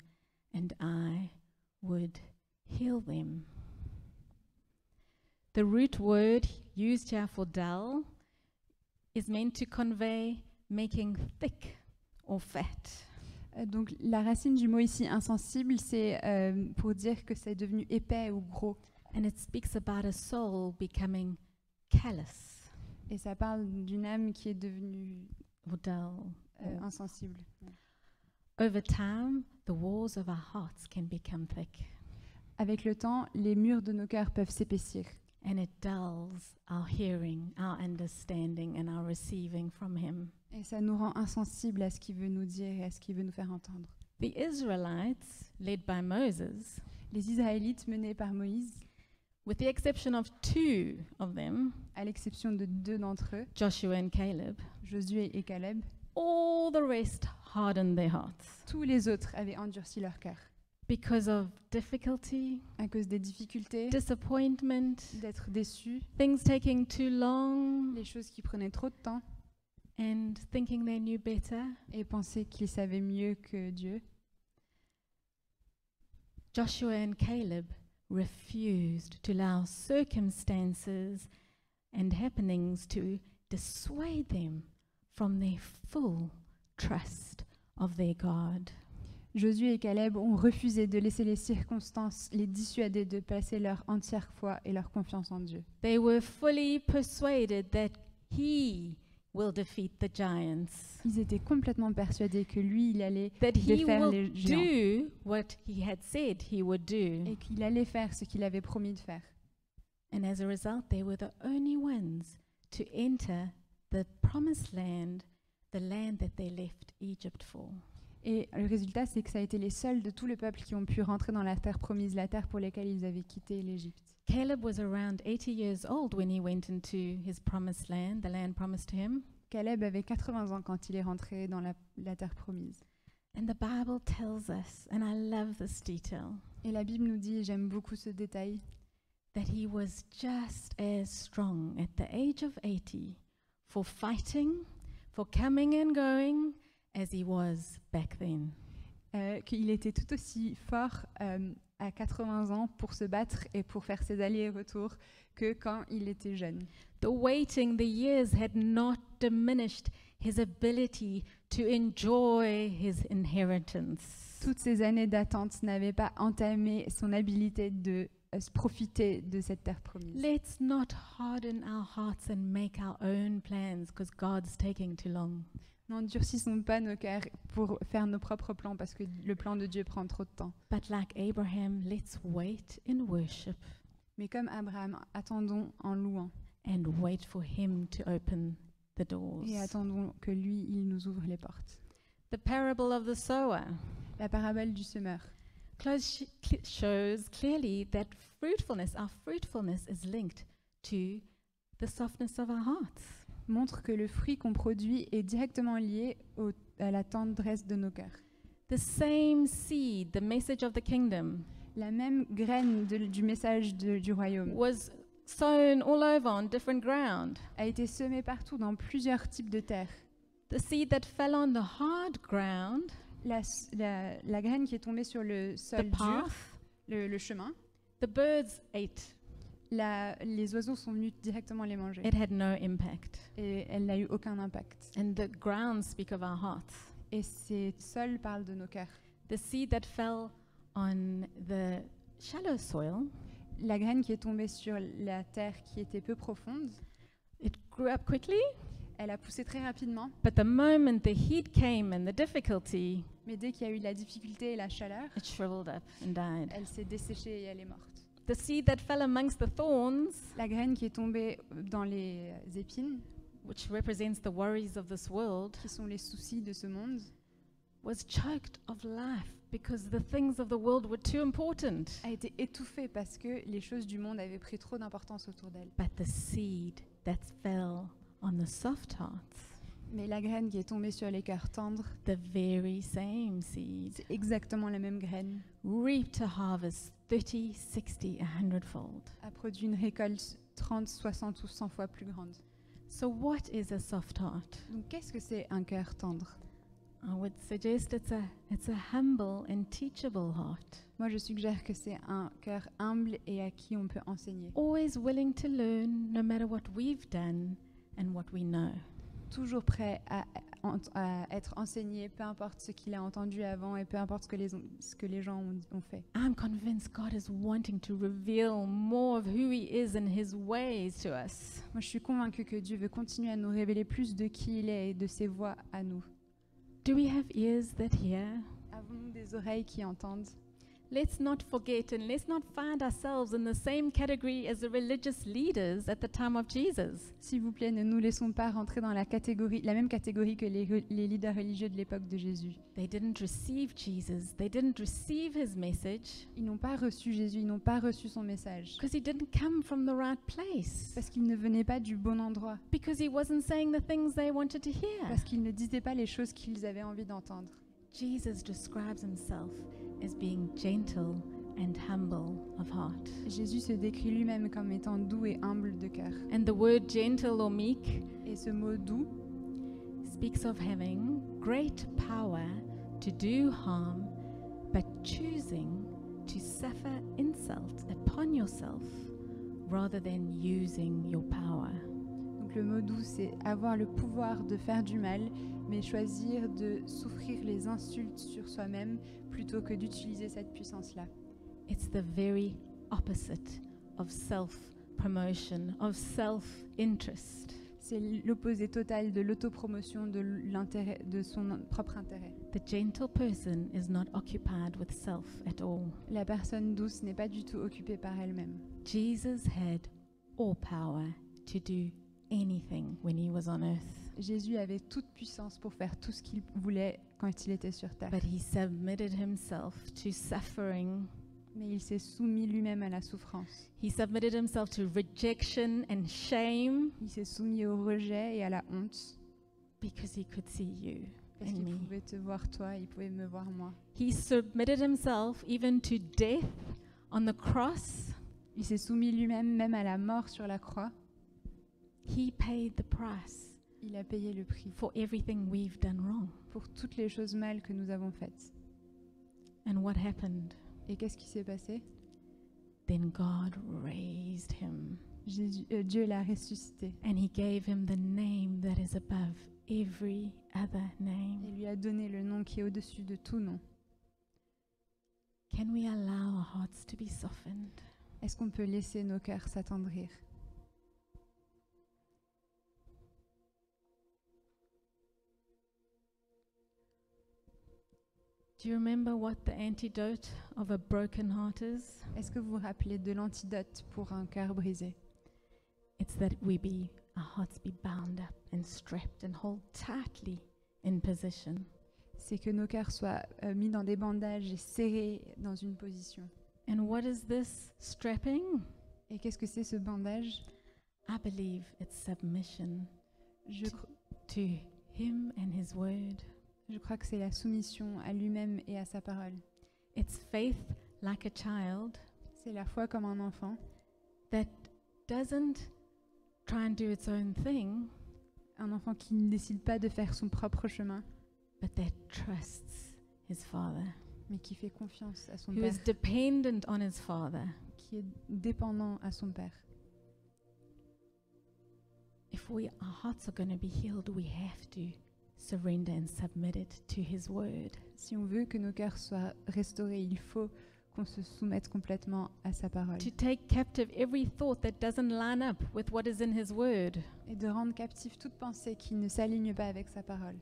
Speaker 5: and I would heal them." The root word used here for dull is meant to convey making thick or fat.
Speaker 2: Donc la racine du mot ici, insensible, c'est pour dire que c'est devenu épais ou gros.
Speaker 5: And it speaks about a soul becoming callous
Speaker 2: Et ça parle d'une âme qui est devenue
Speaker 5: or dull.
Speaker 2: insensible.
Speaker 5: Over time, the walls of our hearts can become thick,
Speaker 2: Avec le temps, les murs de nos cœurs peuvent s'épaissir.
Speaker 5: and it dulls our hearing, our understanding, and our receiving from Him.
Speaker 2: Et ça nous rend insensibles à ce qu'il veut nous dire et à ce qu'il veut nous faire entendre.
Speaker 5: The Israelites, led by Moses,
Speaker 2: Les Israélites menés par Moïse,
Speaker 5: with the exception of two of them,
Speaker 2: à l'exception de 2 d'entre eux,
Speaker 5: Joshua and Caleb,
Speaker 2: Josué et Caleb,
Speaker 5: all the rest hardened their hearts
Speaker 2: tous les autres avaient endurci leur cœur
Speaker 5: because of difficulty,
Speaker 2: à cause des difficultés,
Speaker 5: disappointment,
Speaker 2: d'être déçus,
Speaker 5: things taking too long,
Speaker 2: les choses qui prenaient trop de temps
Speaker 5: and thinking they knew better.
Speaker 2: et pensaient qu'ils savaient mieux que Dieu.
Speaker 5: Joshua and Caleb refused to allow circumstances and happenings to dissuade them from their full trust of their God.
Speaker 2: Josué et Caleb ont refusé de laisser les circonstances les dissuader de placer leur entière foi et leur confiance en Dieu.
Speaker 5: They were fully persuaded that He will defeat the giants.
Speaker 2: Ils étaient complètement persuadés que lui, il allait
Speaker 5: That he
Speaker 2: défaire
Speaker 5: will
Speaker 2: les géants
Speaker 5: do what he had said he would do.
Speaker 2: et qu'il allait faire ce qu'il avait promis de faire.
Speaker 5: And as a result, they were the only ones to enter the promised land, the land that they left Egypt for.
Speaker 2: Et le résultat, c'est que ça a été les seuls de tout le peuple qui ont pu rentrer dans la terre promise, la terre pour laquelle ils avaient quitté l'Égypte.
Speaker 5: Caleb was around 80 years old when he went into his promised land, the land promised to him.
Speaker 2: Caleb avait 80 ans quand il est rentré dans la terre promise.
Speaker 5: And the Bible tells us, and I love this detail,
Speaker 2: Et la Bible nous dit, et j'aime beaucoup ce détail,
Speaker 5: that he was just as strong at the age of 80 for fighting, for coming and going, as he was back then.
Speaker 2: qu'il était tout aussi fort à 80 ans pour se battre et pour faire ses allers et retours que quand il était jeune.
Speaker 5: The waiting, the years had not diminished his ability to enjoy his inheritance.
Speaker 2: Toutes ces années d'attente n'avaient pas entamé son habilité de se profiter de cette terre promise.
Speaker 5: Let's not harden our hearts and make our own plans because God's taking too long.
Speaker 2: N'endurcissons pas nos cœurs pour faire nos propres plans parce que le plan de Dieu prend trop de temps.
Speaker 5: But like Abraham, let's wait in worship
Speaker 2: Mais comme Abraham, attendons en louant
Speaker 5: and wait for him to open the doors.
Speaker 2: et attendons que lui, il nous ouvre les portes.
Speaker 5: The parable of the sower
Speaker 2: La parabole du semeur
Speaker 5: shows clearly that our fruitfulness is linked to the softness of our hearts.
Speaker 2: montre que le fruit qu'on produit est directement lié à la tendresse de nos cœurs.
Speaker 5: The same seed, the message of the kingdom,
Speaker 2: La même graine du message du royaume
Speaker 5: was sown all over on different ground.
Speaker 2: a été semée partout dans plusieurs types de terres.
Speaker 5: The seed that fell on the hard ground,
Speaker 2: La graine qui est tombée sur le sol
Speaker 5: the
Speaker 2: dur,
Speaker 5: path,
Speaker 2: le chemin,
Speaker 5: the birds ate.
Speaker 2: les oiseaux sont venus directement les manger.
Speaker 5: It had no impact.
Speaker 2: Et elle n'a eu aucun impact.
Speaker 5: And the ground speak of our hearts.
Speaker 2: Et ces sols parlent de nos cœurs.
Speaker 5: The seed that fell on the shallow soil,
Speaker 2: La graine qui est tombée sur la terre qui était peu profonde,
Speaker 5: it grew up quickly,
Speaker 2: elle a poussé très rapidement,
Speaker 5: but the moment the heat came and the difficulty,
Speaker 2: mais dès qu'il y a eu la difficulté et la chaleur,
Speaker 5: it shriveled up and died.
Speaker 2: elle s'est desséchée et elle est morte.
Speaker 5: The seed that fell amongst the thorns,
Speaker 2: La graine qui est tombée dans les épines,
Speaker 5: which represents the worries of this world,
Speaker 2: qui sont les soucis de ce monde,
Speaker 5: was choked of life because the things of the world were too important.
Speaker 2: a été étouffée parce que les choses du monde avaient pris trop d'importance autour d'elle.
Speaker 5: But the seed that fell on the soft hearts,
Speaker 2: Mais la graine qui est tombée sur les cœurs tendres,
Speaker 5: the very same seed,
Speaker 2: c'est exactement la même graine,
Speaker 5: reaped a harvest 30, 60, 100-fold.
Speaker 2: a produit une récolte 30, 60 ou 100 fois plus grande.
Speaker 5: So what is a soft heart?
Speaker 2: Donc qu'est-ce que c'est un cœur tendre?
Speaker 5: I would suggest it's a humble and teachable heart.
Speaker 2: Moi, je suggère que c'est un cœur humble et à qui on peut enseigner.
Speaker 5: Always willing to learn no matter what we've done and what we know.
Speaker 2: Toujours prêt à être enseigné, peu importe ce qu'il a entendu avant et peu importe ce que les gens ont fait.
Speaker 5: I'm convinced God is wanting to reveal more of who He is and His ways to us.
Speaker 2: Moi, je suis convaincue que Dieu veut continuer à nous révéler plus de qui il est et de ses voies à nous.
Speaker 5: Do we have ears that hear?
Speaker 2: Avons-nous des oreilles qui entendent?
Speaker 5: Let's not forget and let's not find ourselves in the same category as the religious leaders at the time of Jesus.
Speaker 2: S'il vous plaît, ne nous laissons pas rentrer dans la même catégorie que les leaders religieux de l'époque de Jésus.
Speaker 5: They didn't receive Jesus. They didn't receive His message
Speaker 2: Ils n'ont pas reçu Jésus, ils n'ont pas reçu son message.
Speaker 5: because He didn't come from the right place.
Speaker 2: Parce qu'il ne venait pas du bon endroit.
Speaker 5: Because He wasn't saying the things they wanted to hear.
Speaker 2: Parce qu'il ne disait pas les choses qu'ils avaient envie d'entendre.
Speaker 5: Jesus describes Himself as being gentle and humble of heart.
Speaker 2: Jésus se décrit lui-même comme étant doux et humble de cœur.
Speaker 5: And the word gentle or meek
Speaker 2: Et ce mot doux
Speaker 5: speaks of having great power to do harm, but choosing to suffer insult upon yourself rather than using your power.
Speaker 2: Donc le mot doux, c'est avoir le pouvoir de faire du mal, mais choisir de souffrir les insultes sur soi-même plutôt que d'utiliser cette puissance-là.
Speaker 5: It's the very opposite of self-promotion, of self-interest.
Speaker 2: C'est l'opposé total de l'autopromotion de son propre intérêt.
Speaker 5: The gentle person is not occupied with self at all.
Speaker 2: La personne douce n'est pas du tout occupée par elle-même.
Speaker 5: Jesus had all power to do anything when he was on earth,
Speaker 2: Jésus avait toute puissance pour faire tout ce qu'il voulait quand il était sur terre.
Speaker 5: but he submitted himself to suffering.
Speaker 2: Mais il s'est soumis lui-même à la souffrance.
Speaker 5: He submitted himself to rejection and shame
Speaker 2: Il s'est soumis au rejet et à la honte
Speaker 5: because he could see you
Speaker 2: parce
Speaker 5: and
Speaker 2: qu'il
Speaker 5: me.
Speaker 2: pouvait te voir toi, il pouvait me voir moi.
Speaker 5: He submitted himself even to death on the cross.
Speaker 2: Il s'est soumis lui-même même à la mort sur la croix.
Speaker 5: He paid the price
Speaker 2: Il a payé le prix
Speaker 5: for everything we've done wrong.
Speaker 2: pour toutes les choses mal que nous avons faites.
Speaker 5: And what happened?
Speaker 2: Et qu'est-ce qui s'est passé?
Speaker 5: Then God raised him
Speaker 2: Dieu l'a ressuscité
Speaker 5: and he gave him the name that is above every other
Speaker 2: et
Speaker 5: name.
Speaker 2: lui a donné le nom qui est au-dessus de tout nom.
Speaker 5: Can we allow our hearts to be softened?
Speaker 2: Est-ce qu'on peut laisser nos cœurs s'attendrir?
Speaker 5: Do you remember what the antidote of a broken heart is?
Speaker 2: Est-ce que vous vous rappelez de l'antidote pour un cœur brisé?
Speaker 5: It's that our hearts be bound up and strapped and hold tightly in position.
Speaker 2: C'est que nos cœurs soient mis dans des bandages et serrés dans une position.
Speaker 5: And what is this strapping?
Speaker 2: Et qu'est-ce que c'est ce bandage?
Speaker 5: I believe it's submission
Speaker 2: Je, cr-
Speaker 5: to him and his word.
Speaker 2: je crois que c'est la soumission à lui-même et à sa parole.
Speaker 5: It's faith like a child
Speaker 2: C'est la foi comme un enfant
Speaker 5: that doesn't try and do its own thing,
Speaker 2: un enfant qui ne décide pas de faire son propre chemin,
Speaker 5: but that trusts his father,
Speaker 2: mais qui fait confiance à son
Speaker 5: who
Speaker 2: père,
Speaker 5: is dependent on his father.
Speaker 2: qui est dépendant à son père.
Speaker 5: If our hearts are going to be healed, we have to surrender and submit it to his word.
Speaker 2: Si on veut que nos cœurs soient restaurés, il faut qu'on se soumette complètement à sa parole
Speaker 5: To take captive every thought that doesn't line up with what is in his word.
Speaker 2: et de rendre captif toute pensée qui ne s'aligne pas avec sa parole.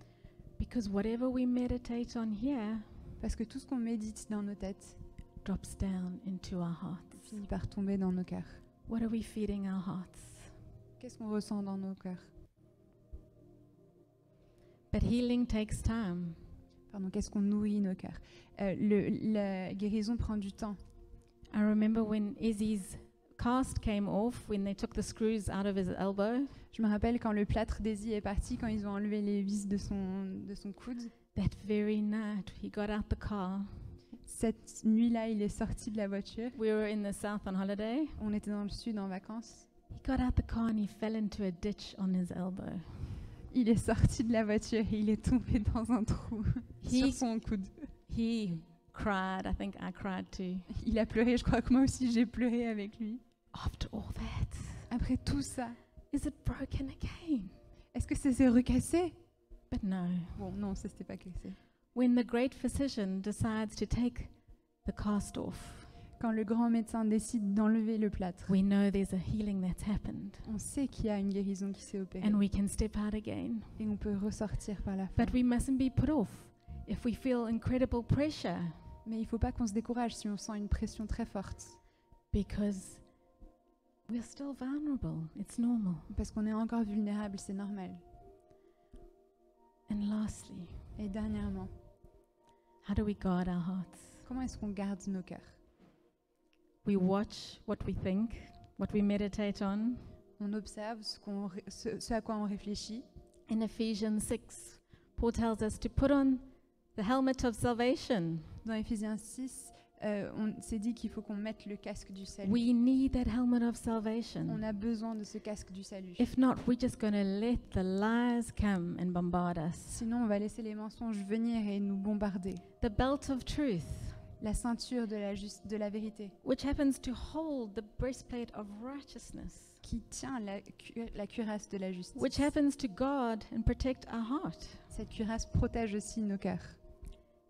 Speaker 5: Because whatever we meditate on here
Speaker 2: Parce que tout ce qu'on médite dans nos têtes
Speaker 5: drops down into our hearts.
Speaker 2: finit par tomber dans nos cœurs.
Speaker 5: What are we feeding our hearts?
Speaker 2: Qu'est-ce qu'on ressent dans nos cœurs?
Speaker 5: But healing takes time.
Speaker 2: Pardon, qu'est-ce qu'on nourrit nos cœurs? La guérison prend du temps.
Speaker 5: I remember when Izzy's cast came off, when they took the screws out of his elbow,
Speaker 2: Je me rappelle quand le plâtre d'Ezzy est parti, quand ils ont enlevé les vis de son coude.
Speaker 5: that very night he got out the car.
Speaker 2: Cette nuit-là, il est sorti de la voiture.
Speaker 5: We were in the south on holiday.
Speaker 2: On était dans le sud en vacances.
Speaker 5: He got out the car and he fell into a ditch on his elbow.
Speaker 2: Il est sorti de la voiture et il est tombé dans un trou sur
Speaker 5: He,
Speaker 2: son coude.
Speaker 5: he cried. I think I cried too.
Speaker 2: Il a pleuré, je crois que moi aussi j'ai pleuré avec lui.
Speaker 5: After all that,
Speaker 2: Après tout ça,
Speaker 5: is it broken again?
Speaker 2: est-ce que ça s'est recassé?
Speaker 5: But no.
Speaker 2: Bon, non, ça s'était pas cassé.
Speaker 5: When the great physician decides to take the cast off,
Speaker 2: Quand le grand médecin décide d'enlever le plâtre,
Speaker 5: we know there's a healing that's happened
Speaker 2: on sait qu'il y a une guérison qui s'est opérée
Speaker 5: and we can step out again.
Speaker 2: et on peut ressortir par la fin.
Speaker 5: But we mustn't be put off if we feel incredible pressure,
Speaker 2: Mais il ne faut pas qu'on se décourage si on sent une pression très forte,
Speaker 5: because we're still vulnerable. It's normal.
Speaker 2: parce qu'on est encore vulnérable, c'est normal.
Speaker 5: And lastly,
Speaker 2: Et dernièrement,
Speaker 5: how do we guard our hearts?
Speaker 2: comment est-ce qu'on garde nos cœurs?
Speaker 5: We watch what we think, what we meditate on.
Speaker 2: On observe ce à quoi on réfléchit.
Speaker 5: In Ephesians 6, Paul tells us to put on the helmet of salvation.
Speaker 2: Dans Éphésiens 6, on s'est dit qu'il faut qu'on mette le casque du salut.
Speaker 5: We need that helmet of
Speaker 2: On
Speaker 5: salvation.
Speaker 2: a besoin de ce casque du salut.
Speaker 5: If not, we're just going to let the lies come and bombard us.
Speaker 2: Sinon, on va laisser les mensonges venir et nous bombarder.
Speaker 5: The belt of truth,
Speaker 2: La ceinture de la vérité
Speaker 5: which happens to hold the breastplate of righteousness,
Speaker 2: qui tient la cuirasse de la justice.
Speaker 5: which happens to guard and protect our heart.
Speaker 2: Cette cuirasse protège aussi nos cœurs.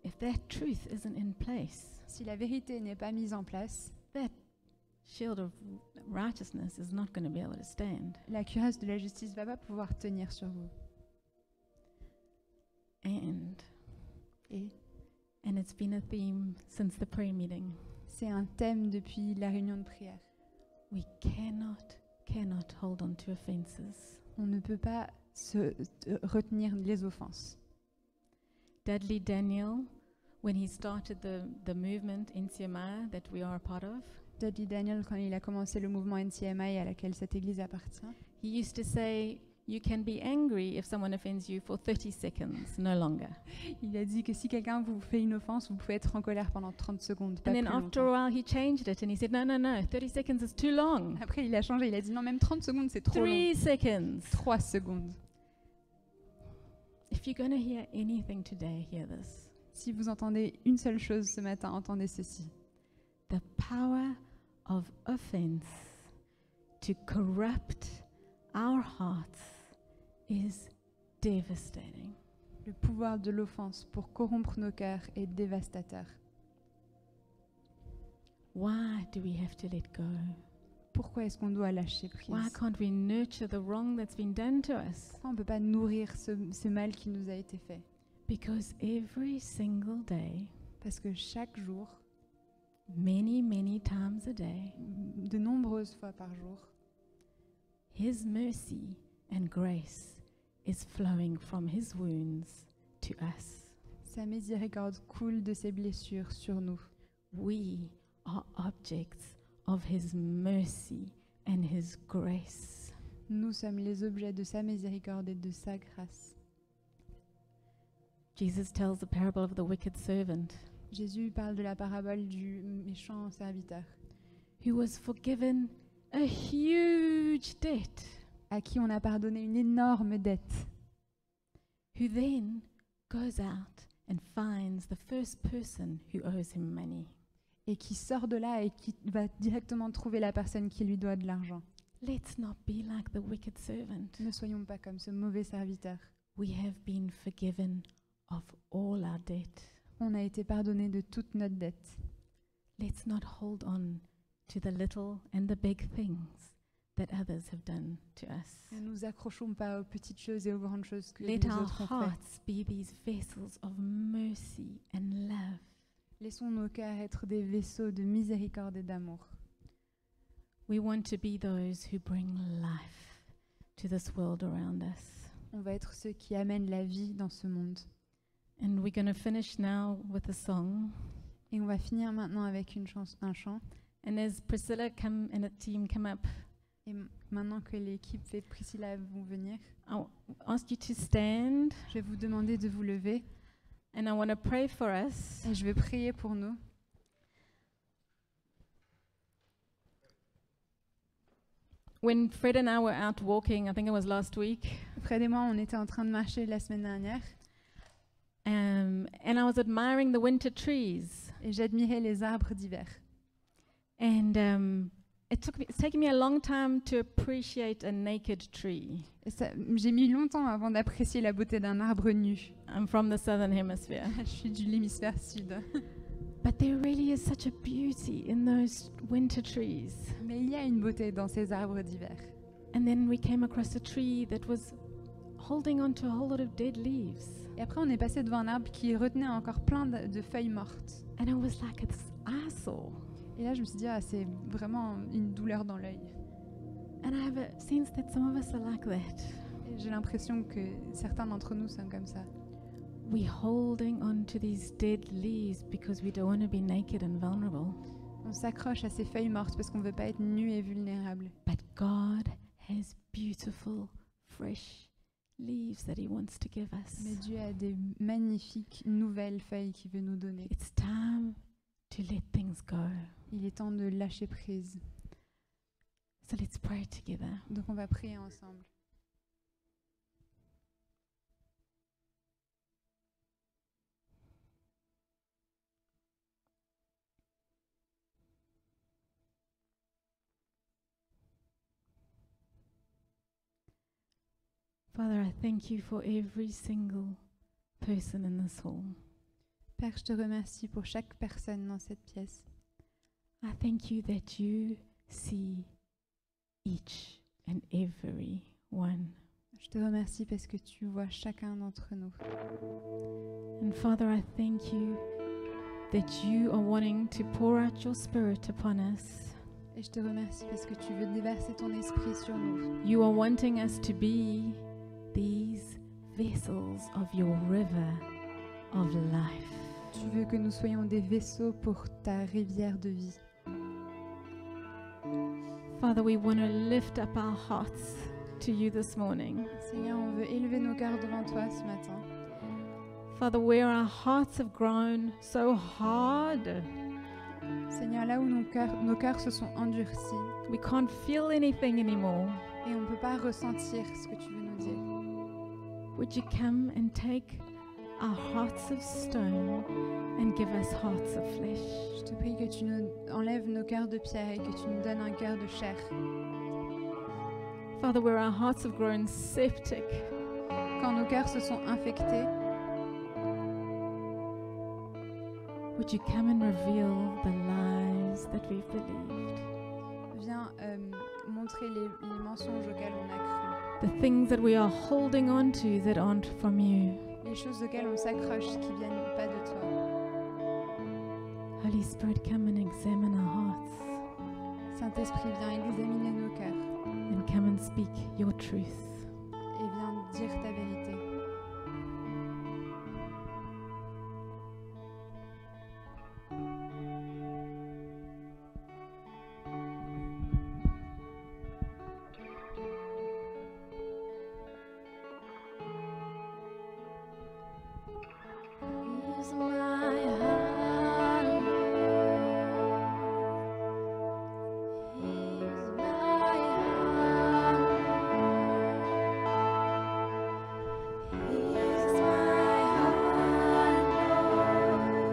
Speaker 5: If that truth isn't in place,
Speaker 2: Si la vérité n'est pas mise en place,
Speaker 5: that shield of righteousness is not going to be able to stand.
Speaker 2: La cuirasse de la justice va pas pouvoir tenir sur vous.
Speaker 5: And
Speaker 2: Et
Speaker 5: it's been a theme since the prayer meeting.
Speaker 2: c'est un thème depuis la réunion de prière.
Speaker 5: We cannot hold on to offenses.
Speaker 2: On ne peut pas retenir les offenses.
Speaker 5: Dudley Daniel, when he started the movement NCMI that we are a part of,
Speaker 2: Dudley Daniel, quand il a commencé le mouvement NCMI à laquelle cette église appartient,
Speaker 5: he used to say, you can be angry if someone offends you for 30 seconds, no longer.
Speaker 2: il a dit que si quelqu'un vous fait une offense, vous pouvez être en colère pendant 30 secondes, pas
Speaker 5: And then
Speaker 2: plus
Speaker 5: after a
Speaker 2: longtemps.
Speaker 5: while he changed it and he said, no, 30 seconds is too long.
Speaker 2: Après, il a changé, il a dit non, même 30 secondes, c'est trop long.
Speaker 5: 3 seconds.
Speaker 2: 3 secondes.
Speaker 5: If you're going to hear anything today, hear this.
Speaker 2: Si vous entendez une seule chose ce matin, entendez ceci.
Speaker 5: The power of offense to corrupt our hearts is devastating.
Speaker 2: Le pouvoir de l'offense pour corrompre nos cœurs est dévastateur.
Speaker 5: Why do we have to let go?
Speaker 2: Pourquoi est-ce qu'on doit lâcher prise?
Speaker 5: Why can't we nurture the wrong that's been done to us?
Speaker 2: Pourquoi on ne peut pas nourrir ce mal qui nous a été fait?
Speaker 5: Because every single day,
Speaker 2: Parce que chaque jour,
Speaker 5: many times a day,
Speaker 2: de nombreuses fois par jour,
Speaker 5: His mercy and grace is flowing from His wounds to us.
Speaker 2: sa miséricorde coule de ses blessures sur nous.
Speaker 5: We are objects of His mercy and His grace.
Speaker 2: Nous sommes les objets de sa miséricorde et de sa grâce.
Speaker 5: Jesus tells the parable of the wicked servant
Speaker 2: Jésus parle de la parabole du méchant serviteur,
Speaker 5: who was forgiven a huge debt,
Speaker 2: à qui on a pardonné une énorme dette,
Speaker 5: who then goes out and finds the first person who owes him money.
Speaker 2: et qui sort de là et qui va directement trouver la personne qui lui doit de l'argent.
Speaker 5: Let's not be like the wicked servant.
Speaker 2: Ne soyons pas comme ce mauvais serviteur.
Speaker 5: We have been forgiven of all our debt.
Speaker 2: On a été pardonné de toute notre dette.
Speaker 5: Let's not hold on to the little and the big things that others have done to us.
Speaker 2: Ne nous accrochons pas aux petites choses et aux grandes choses que
Speaker 5: Let
Speaker 2: les
Speaker 5: our
Speaker 2: autres ont fait.
Speaker 5: hearts be these vessels of mercy and love.
Speaker 2: Laissons nos cœurs être des vaisseaux de miséricorde et d'amour.
Speaker 5: We want to be those who bring life to this world around us.
Speaker 2: On va être ceux qui amènent la vie dans ce monde.
Speaker 5: And we're going to finish now with a song.
Speaker 2: Et on va finir maintenant avec un chant.
Speaker 5: And as Priscilla and the team come up,
Speaker 2: Et maintenant que l'équipe et Priscilla vont venir,
Speaker 5: I'll ask you to stand,
Speaker 2: je vais vous demander de vous lever
Speaker 5: and I want to pray for us.
Speaker 2: et je vais prier pour nous.
Speaker 5: When Fred and I were out walking, I think it was last week,
Speaker 2: Fred et moi, on était en train de marcher la semaine dernière
Speaker 5: and I was admiring the winter trees.
Speaker 2: et j'admirais les arbres d'hiver.
Speaker 5: And it's taken me a long time to appreciate a naked tree.
Speaker 2: Et j'ai mis longtemps avant d'apprécier la beauté d'un arbre nu.
Speaker 5: I'm from the southern hemisphere.
Speaker 2: Je suis de l'hémisphère sud.
Speaker 5: But there really is such a beauty in those winter trees.
Speaker 2: Mais il y a une beauté dans ces arbres d'hiver.
Speaker 5: And then we came across a tree that was holding on to a whole lot of dead leaves.
Speaker 2: Et après, on est passé devant un arbre qui retenait encore plein de feuilles mortes.
Speaker 5: And I was like, it's eyesore.
Speaker 2: Et là, je me suis dit, ah, c'est vraiment une douleur dans l'œil.
Speaker 5: And I have a sense that some of us are like that.
Speaker 2: Et j'ai l'impression que certains d'entre nous sont comme ça.
Speaker 5: We're holding on to these dead leaves because we don't want to be naked and vulnerable.
Speaker 2: On s'accroche à ces feuilles mortes parce qu'on ne veut pas être nu et vulnérable.
Speaker 5: But God has beautiful, fresh leaves that He wants to give us.
Speaker 2: Mais Dieu a des magnifiques nouvelles feuilles qu'il veut nous donner.
Speaker 5: It's time to let things go.
Speaker 2: Il est temps de lâcher prise.
Speaker 5: So let's pray together.
Speaker 2: Donc on va prier ensemble.
Speaker 5: Father, I thank you for every single person in this hall.
Speaker 2: Père, je te remercie pour chaque personne dans cette pièce.
Speaker 5: I thank you that you see each and every one.
Speaker 2: Je te remercie parce que tu vois chacun d'entre nous.
Speaker 5: And Father, I thank you that you are wanting to pour out your Spirit upon us.
Speaker 2: Et je te remercie parce que tu veux déverser ton esprit sur nous.
Speaker 5: You are wanting us to be these vessels of your river of life.
Speaker 2: Tu veux que nous soyons des vaisseaux pour ta rivière de vie.
Speaker 5: Father, we want to lift up our hearts to you this morning.
Speaker 2: Seigneur, on veut élever nos cœurs devant toi ce matin.
Speaker 5: Father, where our hearts have grown so hard,
Speaker 2: Seigneur, là où nos cœurs se sont endurcis
Speaker 5: we can't feel anything anymore.
Speaker 2: et on ne peut pas ressentir ce que tu veux nous dire.
Speaker 5: Would you come and take our hearts of stone and give us hearts of flesh?
Speaker 2: Je te prie que tu nous enlèves nos cœurs de pierre et que tu nous donnes un cœur de chair.
Speaker 5: Father, where our hearts have grown septic,
Speaker 2: Quand nos cœurs se sont infectés,
Speaker 5: would you come and reveal the lies that we've believed?
Speaker 2: viens montrer les mensonges auxquels on a cru,
Speaker 5: The things that we are holding on to that aren't from you.
Speaker 2: les choses auxquelles on s'accroche qui viennent pas de toi.
Speaker 5: Holy Spirit, come and examine our hearts
Speaker 2: Saint-Esprit, viens examiner nos cœurs
Speaker 5: and come and speak your truth.
Speaker 2: et viens dire ta vérité.
Speaker 3: Here's my heart, here's my heart, here's my heart, Lord.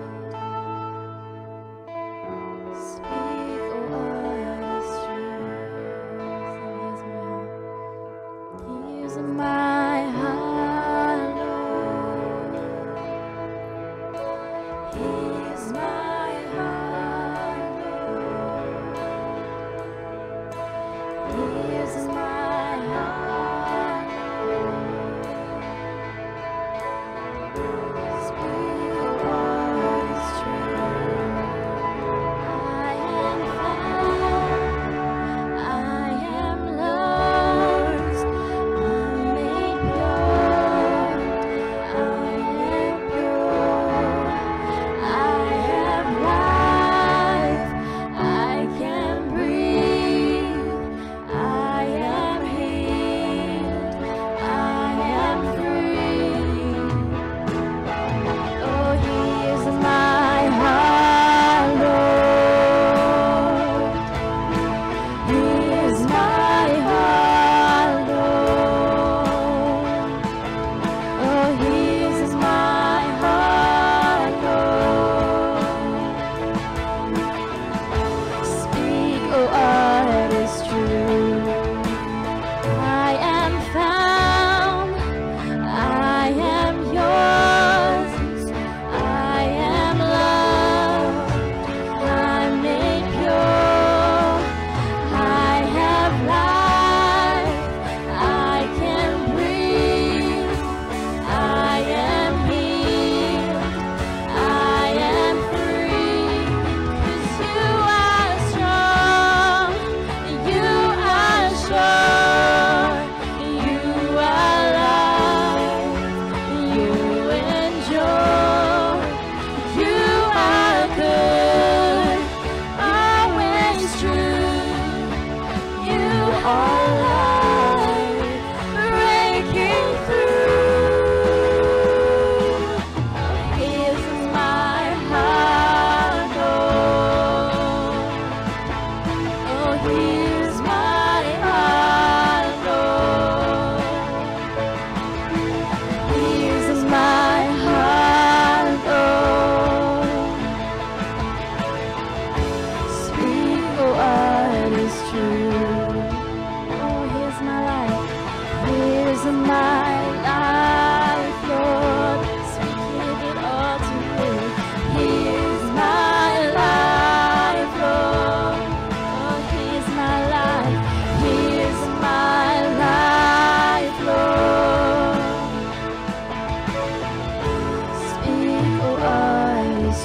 Speaker 3: Speak what is true. Here's my heart, Lord. Here's my heart, Lord. Here's my heart, Lord. Speak what is true. I am found, I am lost, I'm made pure, I am pure. I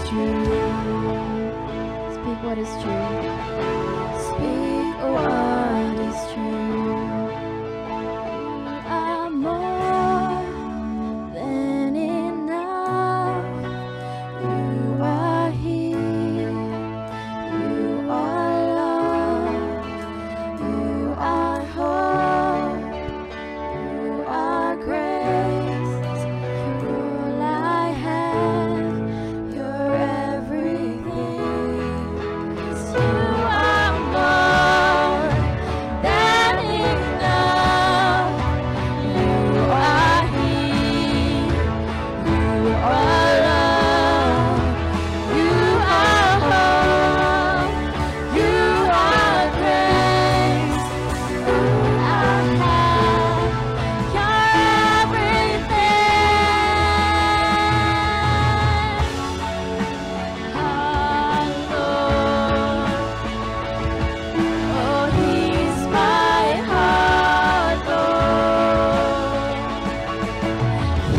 Speaker 3: true. Speak what is true. Speak what is true. You are more than enough. You are here. You are love. You are hope. You are grace. All I have. You're everything. 'Cause you are more than enough. You are here. You are love. You are hope. You are grace. All I have. You're everything. Our Lord. Oh, He's my heart, Lord.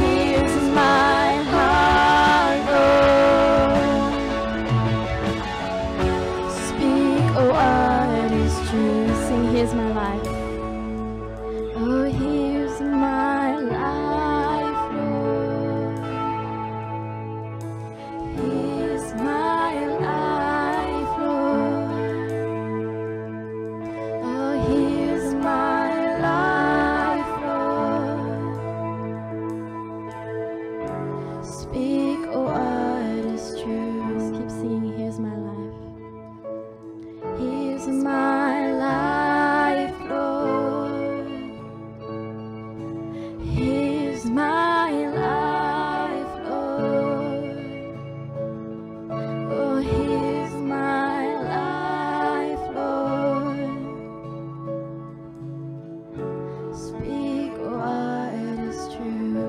Speaker 3: Here's my heart, Lord. Speak, oh, what is true. Sing, here's my life. Oh, here's my life, Lord. Here's my life, Lord. Oh, here's my life, Lord. Speak, oh, what is true. Just keep singing, here's my life. Here's my life, Lord. Here's my life, Lord. Oh, here's my life, Lord. Speak what is true.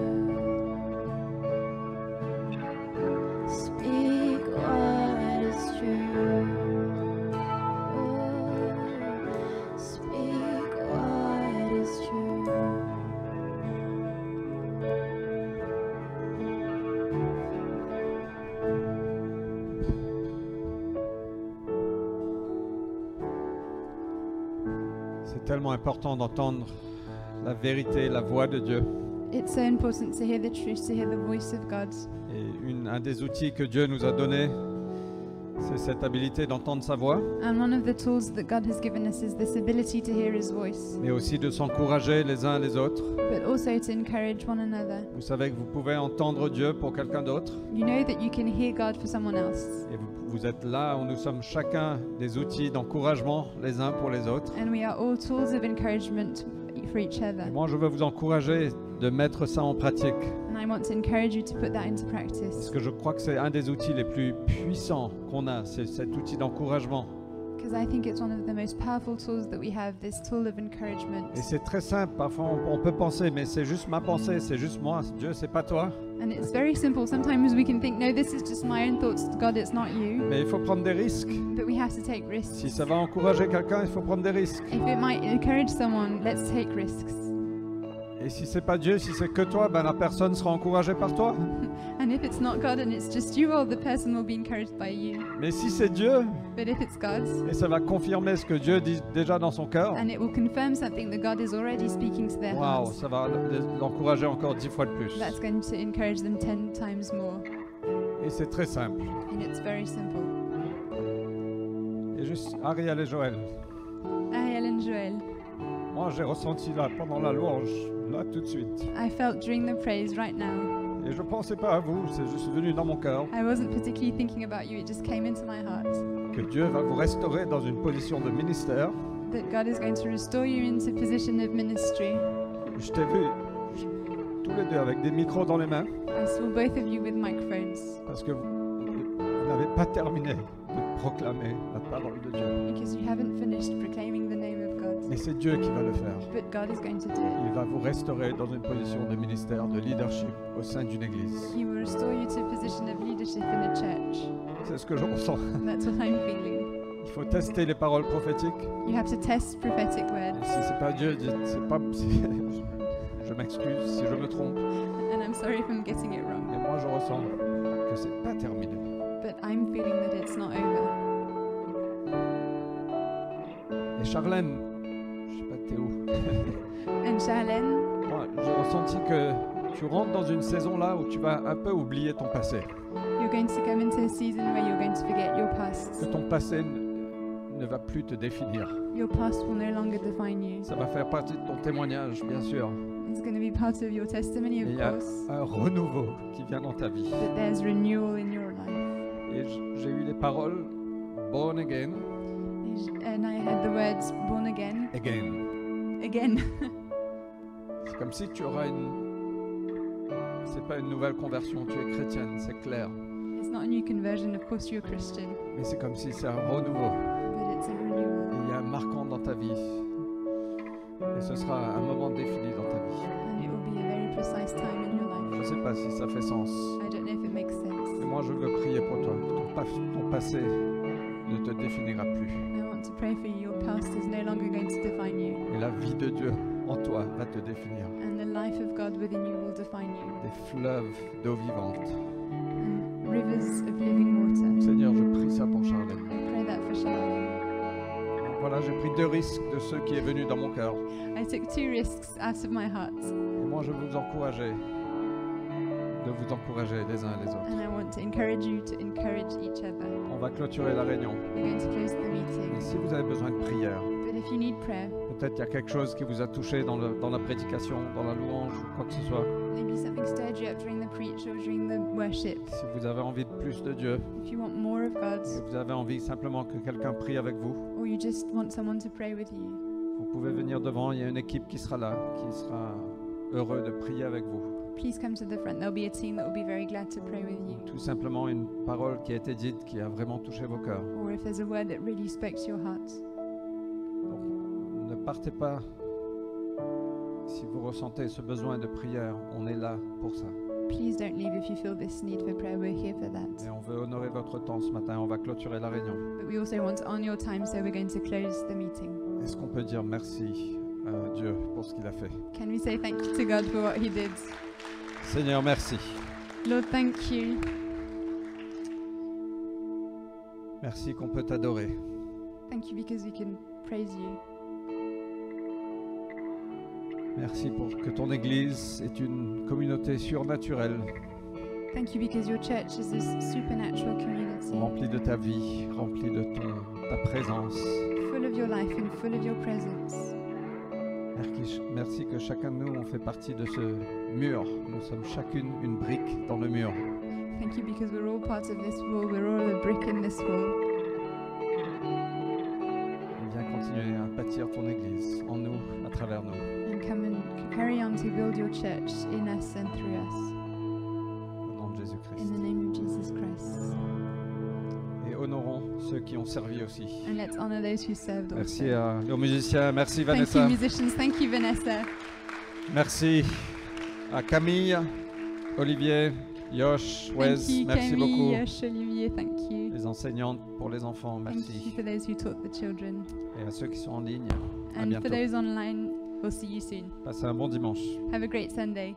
Speaker 3: Speak what is true. Oh, speak what is true.
Speaker 1: C'est tellement important d'entendre la vérité, la voix de Dieu.
Speaker 2: It's so important to hear the truth, to hear the voice of God.
Speaker 1: Et un des outils que Dieu nous a donné, c'est cette habilité d'entendre sa voix,
Speaker 2: And one of the tools that God has given us is this ability to hear His voice,
Speaker 1: mais aussi de s'encourager les uns les autres.
Speaker 2: but also to encourage one another.
Speaker 1: Vous savez que vous pouvez entendre Dieu pour quelqu'un d'autre,
Speaker 2: You know that you can hear God for someone else.
Speaker 1: et vous êtes là où nous sommes chacun des outils d'encouragement les uns pour les autres.
Speaker 2: And we are all tools of encouragement for each other.
Speaker 1: Et moi, je veux vous encourager de mettre ça en pratique,
Speaker 2: And I want to encourage you to put that into
Speaker 1: parce
Speaker 2: practice,
Speaker 1: que je crois que c'est un des outils les plus puissants qu'on a, c'est cet outil d'encouragement.
Speaker 2: because I think it's one of the most powerful tools that we have, this tool of encouragement.
Speaker 1: Et c'est très simple, parfois on peut penser, mais c'est juste ma pensée, c'est juste moi, Dieu, c'est pas toi.
Speaker 2: And it's very simple. Sometimes we can think, no, this is just my own thoughts, God, it's not you.
Speaker 1: Mais il faut prendre des risques.
Speaker 2: But we have to take risks.
Speaker 1: Si ça va encourager quelqu'un, il faut prendre des risques.
Speaker 2: If it might encourage someone, let's take risks.
Speaker 1: Et si c'est pas Dieu, si c'est que toi, ben la personne sera encouragée par toi.
Speaker 2: And if it's not God and it's just you, well, the person will be encouraged by you.
Speaker 1: Mais si c'est Dieu,
Speaker 2: But if it's God,
Speaker 1: et ça va confirmer ce que Dieu dit déjà dans son cœur,
Speaker 2: and it will confirm something that God is already speaking to their
Speaker 1: waouh,
Speaker 2: hearts,
Speaker 1: ça va l'encourager encore 10 fois de plus.
Speaker 2: that's going to encourage them 10 times more.
Speaker 1: Et c'est très simple.
Speaker 2: And it's very simple.
Speaker 1: Et juste Ariel et Joël,
Speaker 2: Ariel and Joel,
Speaker 1: moi j'ai ressenti là pendant la louange, là tout de suite.
Speaker 2: I felt during the praise right now.
Speaker 1: Et je pensais pas à vous, c'est juste venu dans mon cœur,
Speaker 2: I wasn't particularly thinking about you, it just came into my heart.
Speaker 1: que Dieu va vous restaurer dans une position de ministère.
Speaker 2: That God is going to restore you into position of ministry.
Speaker 1: Je t'ai vu tous les deux avec des micros dans les mains,
Speaker 2: I saw both of you with microphones
Speaker 1: parce que vous n'avez pas terminé de proclamer la parole de Dieu.
Speaker 2: because you haven't finished proclaiming the name of God.
Speaker 1: Mais c'est Dieu qui va le faire.
Speaker 2: But God is going to do it.
Speaker 1: Il va vous restaurer dans une position de ministère, de leadership au sein d'une église.
Speaker 2: He will restore you to a position of leadership in a church.
Speaker 1: C'est ce que je ressens.
Speaker 2: And that's what I'm feeling.
Speaker 1: Il faut tester les paroles prophétiques.
Speaker 2: You have to test prophetic
Speaker 1: Et
Speaker 2: words.
Speaker 1: si c'est pas Dieu, dites, c'est pas. Je m'excuse si je me trompe.
Speaker 2: And I'm sorry if I'm getting it wrong.
Speaker 1: Mais moi, je ressens que c'est pas terminé.
Speaker 2: but I'm feeling that it's not over.
Speaker 1: Et Charlène, je sais pas, t'es où?
Speaker 2: And Charlene,
Speaker 1: Moi, j'ai ressenti que tu rentres dans une saison là où tu vas un peu oublier ton passé.
Speaker 2: you're going to come into a season where you're going to forget your
Speaker 1: Que
Speaker 2: past.
Speaker 1: ton passé ne va plus te définir.
Speaker 2: Your past will no longer define you.
Speaker 1: Ça va faire partie de ton témoignage, bien sûr.
Speaker 2: It's going to be part of your testimony,
Speaker 1: Et
Speaker 2: of
Speaker 1: il y a
Speaker 2: course,
Speaker 1: un renouveau qui vient dans ta vie.
Speaker 2: but there's renewal in your life.
Speaker 1: Et j'ai eu les paroles born again,
Speaker 2: And I had the words born again.
Speaker 1: again. C'est comme si tu auras c'est pas une nouvelle conversion, tu es chrétienne, c'est clair.
Speaker 2: It's not a new conversion, of course you're a Christian,
Speaker 1: Mais c'est comme si c'est un renouveau.
Speaker 2: but it's a renewal.
Speaker 1: Et il y a un marquant dans ta vie. Et ce sera un moment défini dans ta vie.
Speaker 2: And it will be a very precise time in your
Speaker 1: Je
Speaker 2: life.
Speaker 1: ne sais pas si ça fait sens.
Speaker 2: I don't know if it makes
Speaker 1: Et
Speaker 2: sense.
Speaker 1: moi, je veux prier pour toi. Que ton passé ne te définira plus.
Speaker 2: I want to pray for you. Your past is no longer going to define you,
Speaker 1: Et la vie de Dieu en toi va te définir.
Speaker 2: and the life of God within you will define you.
Speaker 1: Des fleuves d'eau vivante.
Speaker 2: And rivers of living water.
Speaker 1: Seigneur, je prie ça pour Charlène.
Speaker 2: I pray that for Charlene.
Speaker 1: Voilà, j'ai pris 2 risques de ceux qui est venu dans mon cœur.
Speaker 2: I took 2 risks out of my heart,
Speaker 1: Et moi, je veux vous encourager, de vous encourager les uns et les autres.
Speaker 2: and I want to encourage you to encourage each other.
Speaker 1: On va clôturer la réunion.
Speaker 2: We're going to close the meeting,
Speaker 1: Et si vous avez besoin de prière,
Speaker 2: but if you need prayer,
Speaker 1: peut-être il y a quelque chose qui vous a touché dans la prédication, dans la louange ou quoi que ce soit.
Speaker 2: maybe something stirred you up during the preach or during the worship.
Speaker 1: Si vous avez envie de plus de Dieu,
Speaker 2: If you want more of God,
Speaker 1: si vous avez envie simplement que quelqu'un prie avec vous,
Speaker 2: or you just want someone to pray with you,
Speaker 1: vous pouvez venir devant. Il y a une équipe qui sera là, qui sera heureux de prier avec vous.
Speaker 2: please come to the front. There'll be a team that will be very glad to pray with you.
Speaker 1: Tout simplement une parole qui a été dite, qui a vraiment touché vos cœurs.
Speaker 2: Or if there's a word that really spoke to your heart.
Speaker 1: Donc, ne partez pas. Si vous ressentez ce besoin de prière, on est là pour ça.
Speaker 2: Please don't leave if you feel this need for prayer. We're here for that.
Speaker 1: Et on veut honorer votre temps ce matin. On va clôturer la réunion.
Speaker 2: But we also want to honor your time, so we're going to close the meeting.
Speaker 1: Est-ce qu'on peut dire merci à Dieu pour ce qu'il a fait?
Speaker 2: Can we say thank you to God for what He did?
Speaker 1: Seigneur, merci.
Speaker 2: Lord, thank you.
Speaker 1: Merci qu'on peut t'adorer.
Speaker 2: Thank you because we can praise you.
Speaker 1: Merci pour que ton Église est une communauté surnaturelle,
Speaker 2: Thank you because your church is this supernatural community,
Speaker 1: remplie de ta vie, remplie de ta présence.
Speaker 2: full of your life and full of your presence.
Speaker 1: Merci que chacun de nous, on fait partie de ce mur. Nous sommes chacune une brique dans le mur.
Speaker 2: Thank you because we're all part of this wall. We're all a brick in this wall.
Speaker 1: Et viens continuer à bâtir ton Église en nous, à travers nous.
Speaker 2: And come and carry on to build your church in us and through us.
Speaker 1: Au nom de
Speaker 2: In
Speaker 1: Jésus-Christ.
Speaker 2: the name of Jesus Christ.
Speaker 1: Et honorons ceux qui ont servi aussi.
Speaker 2: And let's honor those who served
Speaker 1: Merci
Speaker 2: also.
Speaker 1: aux musiciens, merci
Speaker 2: Thank you,
Speaker 1: Vanessa,
Speaker 2: musicians. Thank you, Vanessa.
Speaker 1: merci à Camille, Olivier, Yosh, Wes,
Speaker 2: Thank you,
Speaker 1: merci
Speaker 2: Camille,
Speaker 1: beaucoup.
Speaker 2: Yosh, Olivier. Thank you.
Speaker 1: Les enseignantes pour les enfants,
Speaker 2: Thank you
Speaker 1: merci.
Speaker 2: for those who taught the children.
Speaker 1: Et à ceux qui sont en ligne, à
Speaker 2: And
Speaker 1: bientôt.
Speaker 2: for those online, we'll see you soon.
Speaker 1: Passez un bon dimanche.
Speaker 2: Have a great Sunday.